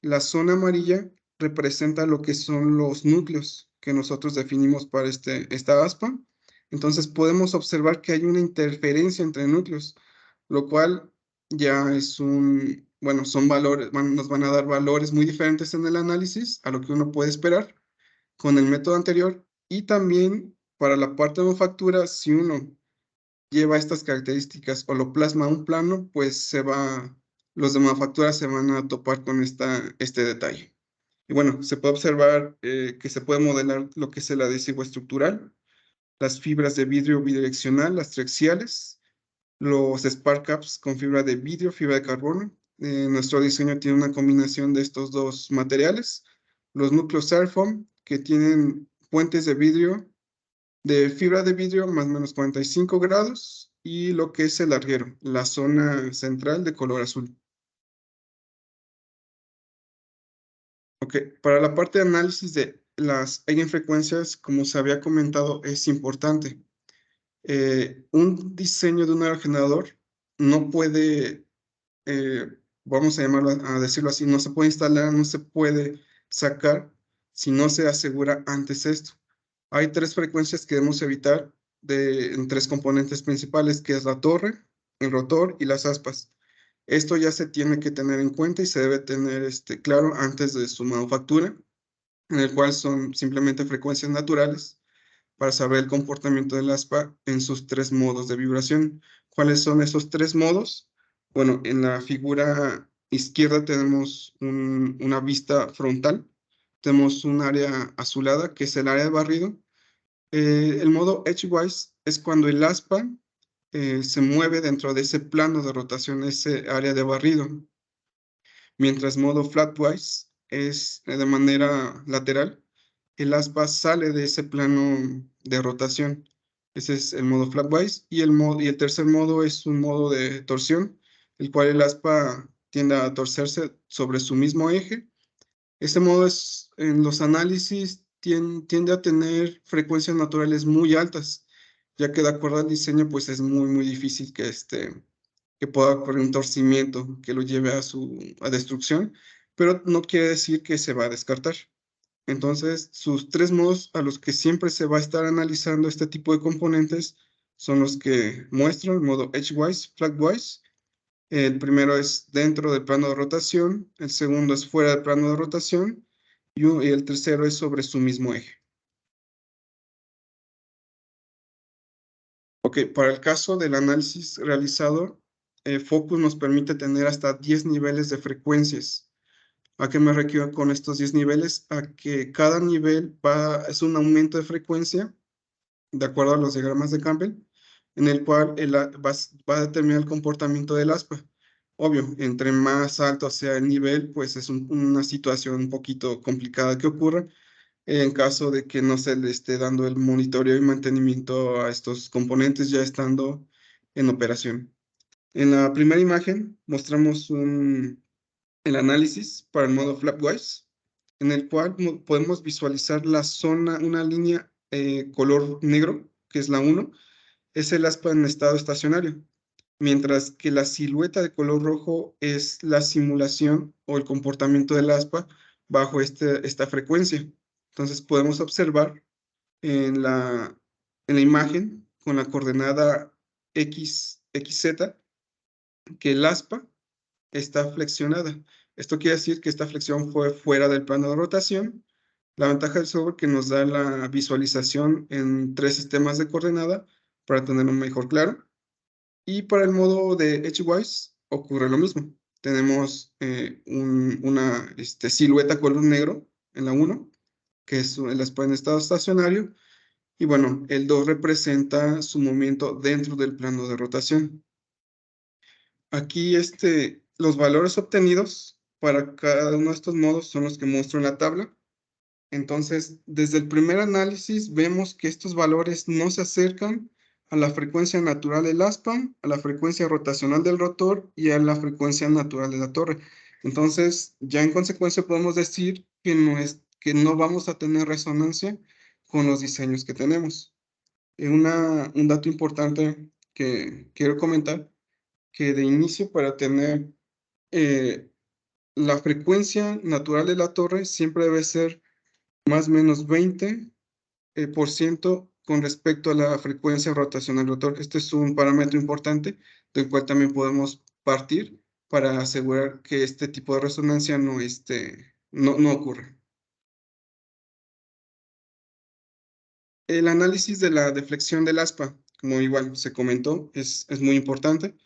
La zona amarilla representa lo que son los núcleos que nosotros definimos para esta aspa. Entonces podemos observar que hay una interferencia entre núcleos, lo cual ya es bueno, son valores, nos van a dar valores muy diferentes en el análisis a lo que uno puede esperar con el método anterior. Y también para la parte de manufactura, si uno lleva estas características o lo plasma a un plano, pues los de manufactura se van a topar con este detalle. Y bueno, se puede observar que se puede modelar lo que es el adhesivo estructural, las fibras de vidrio bidireccional, las triaxiales, los Spark Caps con fibra de vidrio, fibra de carbono. Nuestro diseño tiene una combinación de estos dos materiales. Los núcleos Styrofoam, que tienen puentes de vidrio, de fibra de vidrio más o menos 45 grados, y lo que es el larguero, la zona central de color azul. Ok, para la parte de análisis de las eigenfrecuencias, como se había comentado, es importante. Un diseño de un aerogenerador no puede, vamos a llamarlo, a decirlo así, no se puede instalar, no se puede sacar si no se asegura antes esto. Hay tres frecuencias que debemos evitar en tres componentes principales, que es la torre, el rotor y las aspas. Esto ya se tiene que tener en cuenta y se debe tener claro antes de su manufactura, en el cual son simplemente frecuencias naturales para saber el comportamiento del aspa en sus tres modos de vibración. ¿Cuáles son esos tres modos? Bueno, en la figura izquierda tenemos una vista frontal, tenemos un área azulada que es el área de barrido. El modo edgewise es cuando el aspa se mueve dentro de ese plano de rotación, ese área de barrido. Mientras modo flatwise es de manera lateral, el aspa sale de ese plano de rotación. Ese es el modo flatwise. Y el tercer modo es un modo de torsión, el cual el aspa tiende a torcerse sobre su mismo eje. Este modo en los análisis tiende a tener frecuencias naturales muy altas, ya que de acuerdo al diseño, pues es muy, muy difícil que pueda ocurrir un torcimiento que lo lleve a destrucción, pero no quiere decir que se va a descartar. Entonces, sus tres modos a los que siempre se va a estar analizando este tipo de componentes son los que muestro: el modo edgewise, flatwise. El primero es dentro del plano de rotación, el segundo es fuera del plano de rotación y el tercero es sobre su mismo eje. Ok, para el caso del análisis realizado, Focus nos permite tener hasta 10 niveles de frecuencias. ¿A qué me refiero con estos 10 niveles? A que cada nivel es un aumento de frecuencia, de acuerdo a los diagramas de Campbell, en el cual va a determinar el comportamiento del aspa. Obvio, entre más alto sea el nivel, pues es una situación un poquito complicada que ocurra en caso de que no se le esté dando el monitoreo y mantenimiento a estos componentes ya estando en operación. En la primera imagen mostramos el análisis para el modo Flapwise, en el cual podemos visualizar la zona, una línea color negro, que es la 1, es el aspa en estado estacionario, mientras que la silueta de color rojo es la simulación o el comportamiento del aspa bajo esta frecuencia. Entonces podemos observar en la imagen con la coordenada XZ, que el aspa está flexionada. Esto quiere decir que esta flexión fue fuera del plano de rotación. La ventaja del software que nos da la visualización en 3 sistemas de coordenada para tenerlo mejor claro. Y para el modo de Edgewise ocurre lo mismo. Tenemos una silueta color negro en la 1, que es el aspa en estado estacionario. Y bueno, el 2 representa su movimiento dentro del plano de rotación. Aquí los valores obtenidos para cada uno de estos modos son los que muestro en la tabla. Entonces, desde el primer análisis vemos que estos valores no se acercan a la frecuencia natural del aspa, a la frecuencia rotacional del rotor y a la frecuencia natural de la torre. Entonces, ya en consecuencia podemos decir que no vamos a tener resonancia con los diseños que tenemos. Un dato importante que quiero comentar, que de inicio para tener la frecuencia natural de la torre siempre debe ser más o menos 20% con respecto a la frecuencia rotacional del rotor. Este es un parámetro importante del cual también podemos partir para asegurar que este tipo de resonancia no ocurra. El análisis de la deflexión del aspa, como igual se comentó, es muy importante.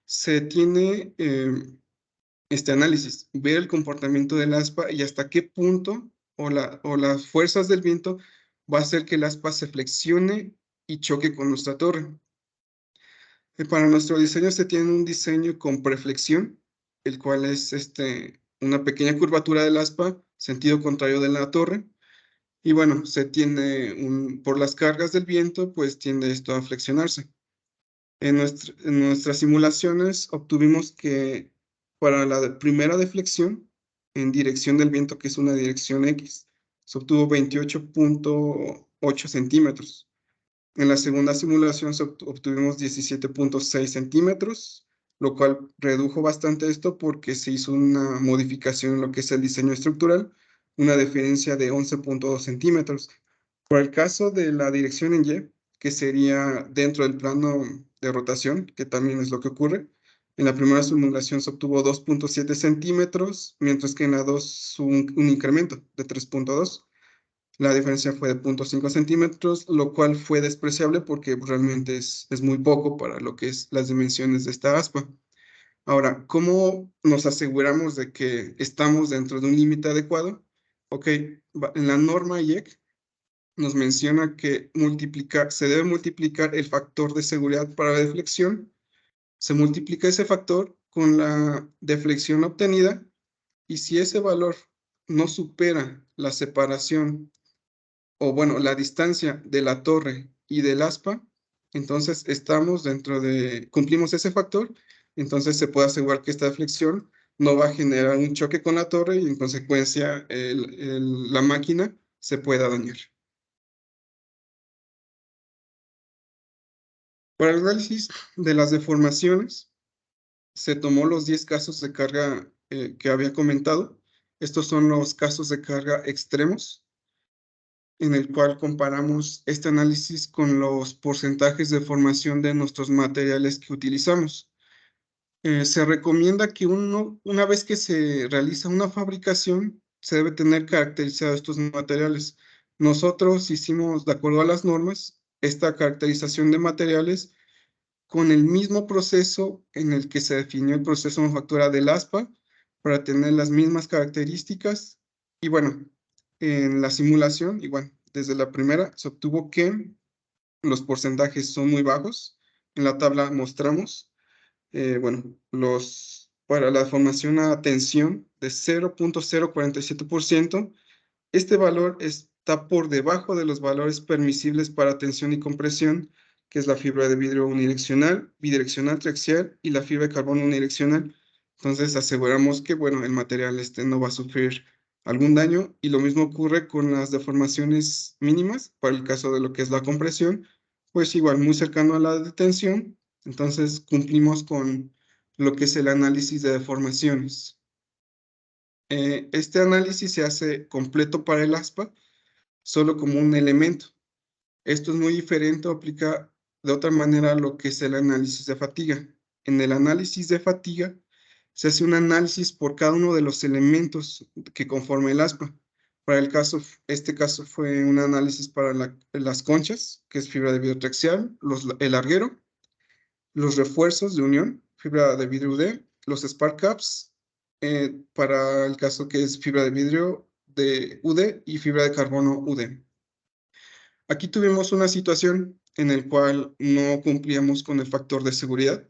Se tiene este análisis, ver el comportamiento del aspa y hasta qué punto o las fuerzas del viento va a hacer que el aspa se flexione y choque con nuestra torre. Para nuestro diseño se tiene un diseño con preflexión, el cual es una pequeña curvatura del aspa, sentido contrario de la torre. Y bueno, se tiene por las cargas del viento, pues tiende esto a flexionarse. En nuestras simulaciones obtuvimos que para la primera deflexión en dirección del viento, que es una dirección X, se obtuvo 28.8 centímetros. En la segunda simulación obtuvimos 17.6 centímetros, lo cual redujo bastante esto porque se hizo una modificación en lo que es el diseño estructural, una diferencia de 11.2 centímetros. Por el caso de la dirección en Y, que sería dentro del plano de rotación, que también es lo que ocurre, en la primera simulación se obtuvo 2.7 centímetros, mientras que en la 2 un incremento de 3.2. La diferencia fue de 0.5 centímetros, lo cual fue despreciable porque realmente es muy poco para lo que es las dimensiones de esta aspa. Ahora, ¿cómo nos aseguramos de que estamos dentro de un límite adecuado? Ok, en la norma IEC nos menciona que se debe multiplicar el factor de seguridad para la deflexión. Se multiplica ese factor con la deflexión obtenida y si ese valor no supera la separación o bueno, la distancia de la torre y del aspa, entonces cumplimos ese factor, entonces se puede asegurar que esta deflexión no va a generar un choque con la torre y en consecuencia la máquina se pueda dañar. Para el análisis de las deformaciones, se tomó los 10 casos de carga que había comentado. Estos son los casos de carga extremos, en el cual comparamos este análisis con los porcentajes de formación de nuestros materiales que utilizamos. Se recomienda que una vez que se realiza una fabricación, se debe tener caracterizados estos materiales. Nosotros hicimos, de acuerdo a las normas, esta caracterización de materiales con el mismo proceso en el que se definió el proceso de manufactura del aspa para tener las mismas características. Y bueno, en la simulación, igual, desde la primera se obtuvo que los porcentajes son muy bajos. En la tabla mostramos, para la formación a tensión de 0.047%, este valor está por debajo de los valores permisibles para tensión y compresión, que es la fibra de vidrio unidireccional, bidireccional triaxial y la fibra de carbono unidireccional. Entonces aseguramos que, bueno, el material no va a sufrir algún daño y lo mismo ocurre con las deformaciones mínimas para el caso de lo que es la compresión, pues igual muy cercano a la de tensión. Entonces cumplimos con lo que es el análisis de deformaciones. Este análisis se hace completo para el aspa, solo como un elemento. Esto es muy diferente, aplica de otra manera lo que es el análisis de fatiga. En el análisis de fatiga se hace un análisis por cada uno de los elementos que conforman el aspa. Para este caso fue un análisis para las conchas, que es fibra de vidrio triaxial, el larguero, los refuerzos de unión, fibra de vidrio UD, los spark caps, para el caso que es fibra de vidrio de UD y fibra de carbono UD. Aquí tuvimos una situación en la cual no cumplíamos con el factor de seguridad,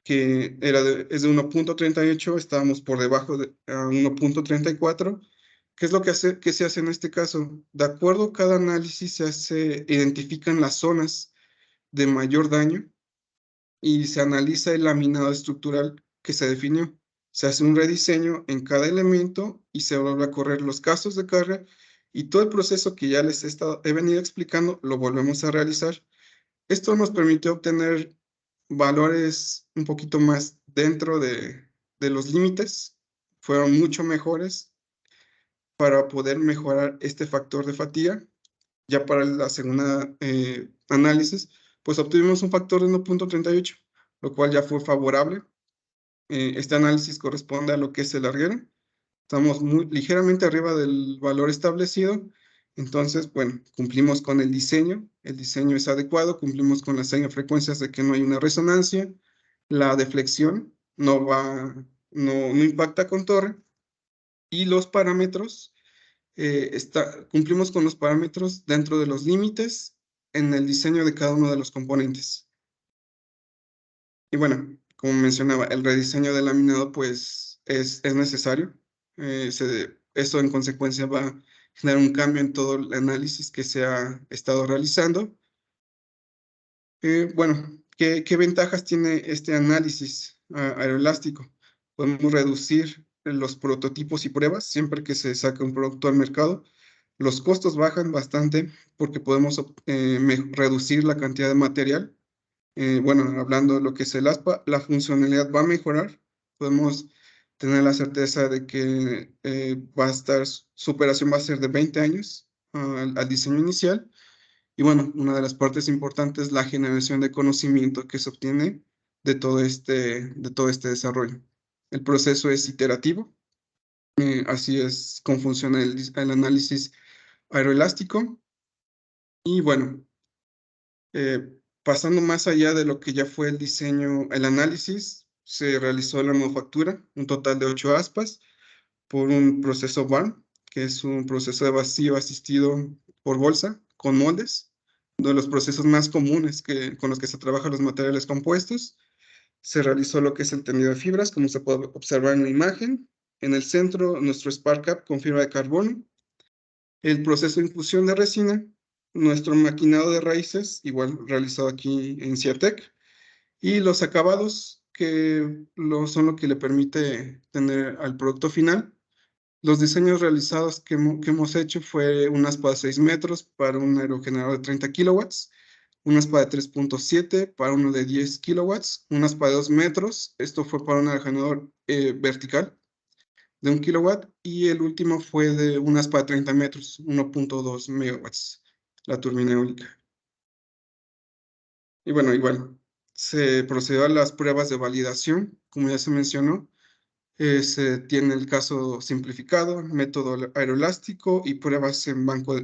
que es de 1.38, estábamos por debajo de 1.34. ¿Qué es lo que se hace en este caso? De acuerdo a cada análisis identifican las zonas de mayor daño y se analiza el laminado estructural que se definió. Se hace un rediseño en cada elemento y se vuelve a correr los casos de carga y todo el proceso que ya he venido explicando lo volvemos a realizar. Esto nos permitió obtener valores un poquito más dentro de los límites, fueron mucho mejores para poder mejorar este factor de fatiga. Ya para la segunda análisis, pues obtuvimos un factor de 1.38, lo cual ya fue favorable. Este análisis corresponde a lo que es el larguero. Estamos ligeramente arriba del valor establecido. Entonces, bueno, cumplimos con el diseño es adecuado, cumplimos con las señas frecuencias de que no hay una resonancia, la deflexión no impacta con torre, y los parámetros, cumplimos con los parámetros dentro de los límites en el diseño de cada uno de los componentes. Y bueno, como mencionaba, el rediseño del laminado pues es necesario. Eso en consecuencia va a generar un cambio en todo el análisis que se ha estado realizando. Bueno, ¿qué ventajas tiene este análisis aeroelástico? Podemos reducir los prototipos y pruebas siempre que se saque un producto al mercado. Los costos bajan bastante porque podemos reducir la cantidad de material. Bueno, hablando de lo que es el aspa, la funcionalidad va a mejorar. Podemos tener la certeza de que su operación va a ser de 20 años al diseño inicial. Y bueno, una de las partes importantes es la generación de conocimiento que se obtiene de todo este desarrollo. El proceso es iterativo. Así es como funciona el análisis aeroelástico. Y bueno, pasando más allá de lo que ya fue el diseño, el análisis, se realizó la manufactura, un total de 8 aspas, por un proceso BARM, que es un proceso de vacío asistido por bolsa, con moldes, uno de los procesos más comunes con los que se trabajan los materiales compuestos. Se realizó lo que es el tendido de fibras, como se puede observar en la imagen. En el centro, nuestro Spark Cap con fibra de carbono. El proceso de infusión de resina, nuestro maquinado de raíces, igual realizado aquí en Ciatec, y los acabados que son lo que le permite tener al producto final. Los diseños realizados que hemos hecho fue una aspa de 6 metros para un aerogenerador de 30 kilowatts, una aspa de 3.7 para uno de 10 kilowatts, una aspa de 2 metros, esto fue para un aerogenerador vertical de 1 kilowatt, y el último fue de una aspa de 30 metros, 1.2 megawatts, la turbina eólica. Y bueno, igual, se procedió a las pruebas de validación, como ya se mencionó. Se tiene el caso simplificado, método aeroelástico y pruebas en banco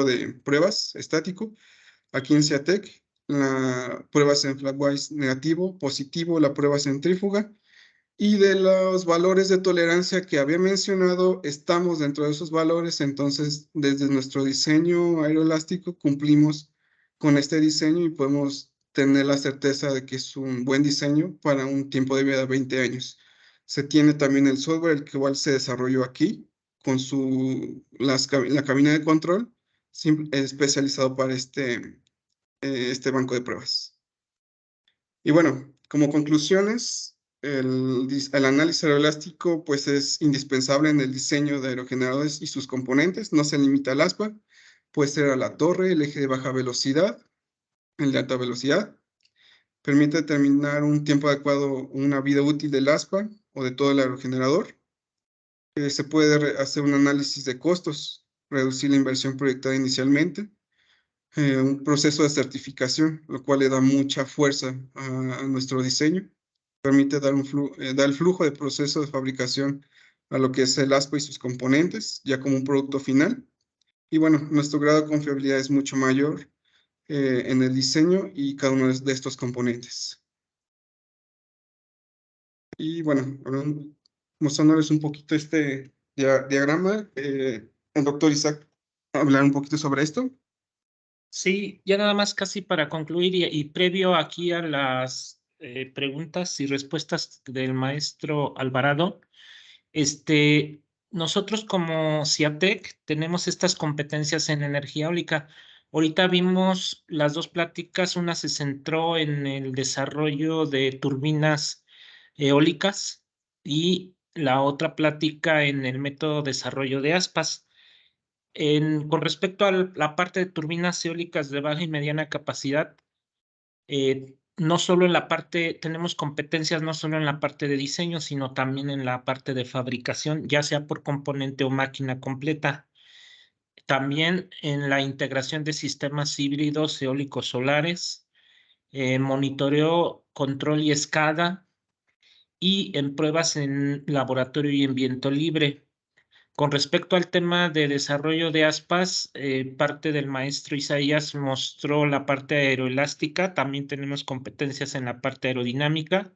de pruebas estático. Aquí en Ciatec, la pruebas en Flatwise negativo, positivo, la prueba centrífuga. Y de los valores de tolerancia que había mencionado, estamos dentro de esos valores, entonces desde nuestro diseño aeroelástico cumplimos con este diseño y podemos tener la certeza de que es un buen diseño para un tiempo de vida de 20 años. Se tiene también el software, el que igual se desarrolló aquí, con la cabina de control, especializado para este banco de pruebas. Y bueno, como conclusiones, el análisis aeroelástico pues es indispensable en el diseño de aerogeneradores y sus componentes. No se limita al aspa, puede ser a la torre, el eje de baja velocidad, el de alta velocidad. Permite determinar un tiempo adecuado, una vida útil del aspa o de todo el aerogenerador. Se puede hacer un análisis de costos, reducir la inversión proyectada inicialmente. un proceso de certificación, lo cual le da mucha fuerza a nuestro diseño. Permite dar el flujo de proceso de fabricación a lo que es el aspa y sus componentes, ya como un producto final. Y bueno, nuestro grado de confiabilidad es mucho mayor en el diseño y cada uno de estos componentes. Y bueno, ahora mostrándoles un poquito este diagrama, el doctor Isaac hablar un poquito sobre esto. Sí, ya nada más casi para concluir y previo aquí a las preguntas y respuestas del maestro Alvarado, nosotros como CIATEC tenemos estas competencias en energía eólica. Ahorita vimos las dos pláticas, una se centró en el desarrollo de turbinas eólicas y la otra plática en el método de desarrollo de aspas. Con respecto a la parte de turbinas eólicas de baja y mediana capacidad, no solo en la parte, tenemos competencias no solo en la parte de diseño, sino también en la parte de fabricación, ya sea por componente o máquina completa. También en la integración de sistemas híbridos eólicos solares, monitoreo, control y escala, y en pruebas en laboratorio y en viento libre. Con respecto al tema de desarrollo de aspas, parte del maestro Isaías mostró la parte aeroelástica, también tenemos competencias en la parte aerodinámica,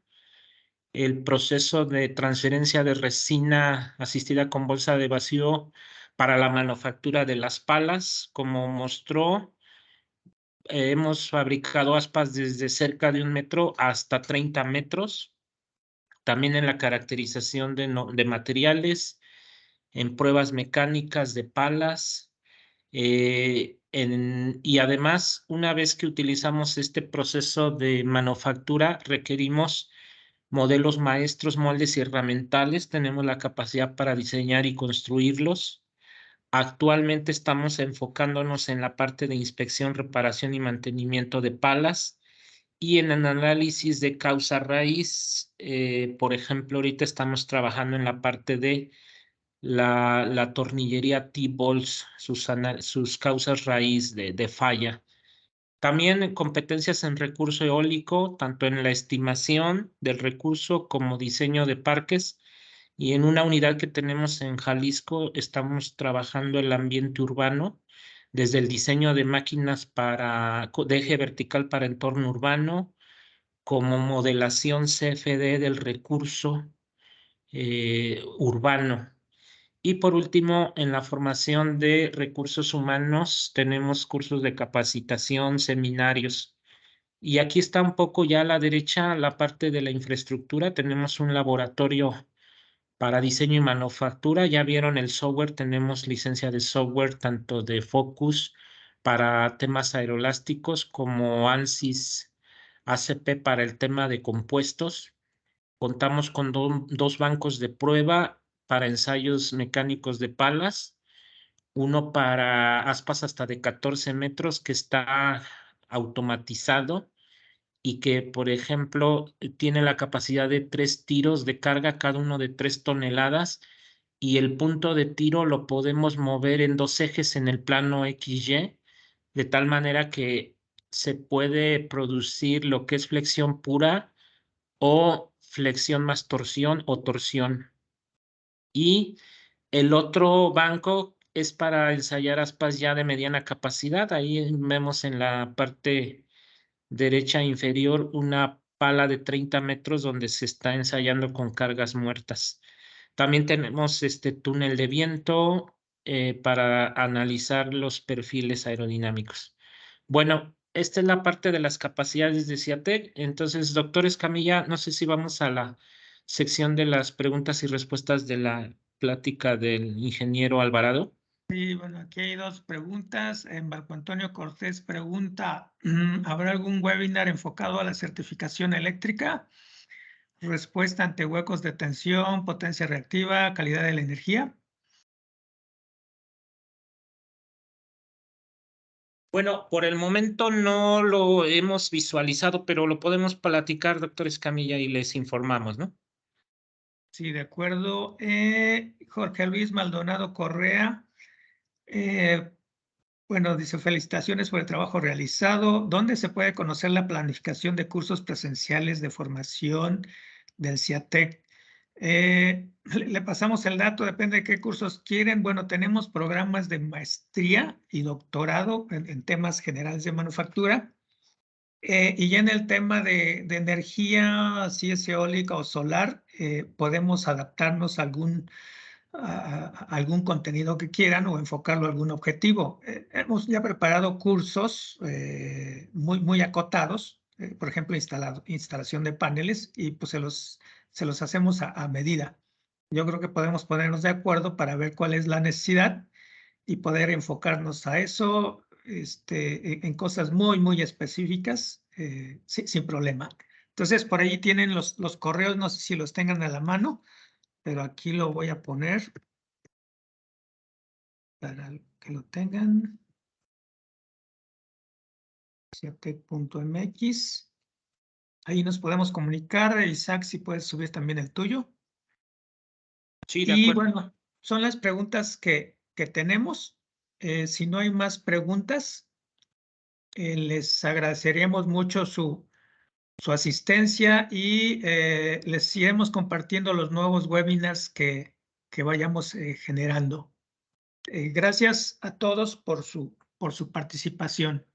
el proceso de transferencia de resina asistida con bolsa de vacío para la manufactura de las palas, como mostró, hemos fabricado aspas desde cerca de 1 metro hasta 30 metros, también en la caracterización de materiales, en pruebas mecánicas de palas, y además, una vez que utilizamos este proceso de manufactura, requerimos modelos maestros, moldes y herramientales. Tenemos la capacidad para diseñar y construirlos. Actualmente estamos enfocándonos en la parte de inspección, reparación y mantenimiento de palas y en el análisis de causa raíz. Por ejemplo, ahorita estamos trabajando en la parte de la tornillería T-Bolts, sus causas raíz de falla. También competencias en recurso eólico, tanto en la estimación del recurso como diseño de parques. Y en una unidad que tenemos en Jalisco, estamos trabajando el ambiente urbano, desde el diseño de máquinas de eje vertical para entorno urbano, como modelación CFD del recurso urbano. Y por último, en la formación de recursos humanos, tenemos cursos de capacitación, seminarios. Y aquí está un poco ya a la derecha la parte de la infraestructura. Tenemos un laboratorio para diseño y manufactura. Ya vieron el software, tenemos licencia de software tanto de Focus para temas aerolásticos como ANSYS ACP para el tema de compuestos. Contamos con dos bancos de prueba para ensayos mecánicos de palas, uno para aspas hasta de 14 metros que está automatizado y que, por ejemplo, tiene la capacidad de 3 tiros de carga, cada uno de 3 toneladas, y el punto de tiro lo podemos mover en 2 ejes en el plano XY, de tal manera que se puede producir lo que es flexión pura o flexión más torsión o torsión. Y el otro banco es para ensayar aspas ya de mediana capacidad. Ahí vemos en la parte derecha inferior una pala de 30 metros donde se está ensayando con cargas muertas. También tenemos este túnel de viento para analizar los perfiles aerodinámicos. Bueno, esta es la parte de las capacidades de CIATEC. Entonces, doctor Escamilla, no sé si vamos a la sección de las preguntas y respuestas de la plática del ingeniero Alvarado. Sí, bueno, aquí hay 2 preguntas. Marco Antonio Cortés pregunta, ¿habrá algún webinar enfocado a la certificación eléctrica? Respuesta ante huecos de tensión, potencia reactiva, calidad de la energía. Bueno, por el momento no lo hemos visualizado, pero lo podemos platicar, doctor Escamilla, y les informamos, ¿no? Sí, de acuerdo. Jorge Luis Maldonado Correa Bueno, dice, felicitaciones por el trabajo realizado. ¿Dónde se puede conocer la planificación de cursos presenciales de formación del CIATEC? Le pasamos el dato, depende de qué cursos quieren. Bueno, tenemos programas de maestría y doctorado en temas generales de manufactura. Y ya en el tema de energía, si es eólica o solar, podemos adaptarnos a algún contenido que quieran o enfocarlo a algún objetivo. Hemos ya preparado cursos muy acotados, por ejemplo, instalación de paneles, y pues se los hacemos a medida. Yo creo que podemos ponernos de acuerdo para ver cuál es la necesidad y poder enfocarnos a eso en cosas muy específicas, sin problema. Entonces, por ahí tienen los correos, no sé si los tengan a la mano, pero aquí lo voy a poner para que lo tengan. ciatec.mx. Ahí nos podemos comunicar. Isaac, si puedes subir también el tuyo. Sí, de Y acuerdo. bueno, son las preguntas que tenemos. Si no hay más preguntas, les agradeceríamos mucho su asistencia y les iremos compartiendo los nuevos webinars que vayamos generando. Gracias a todos por su participación.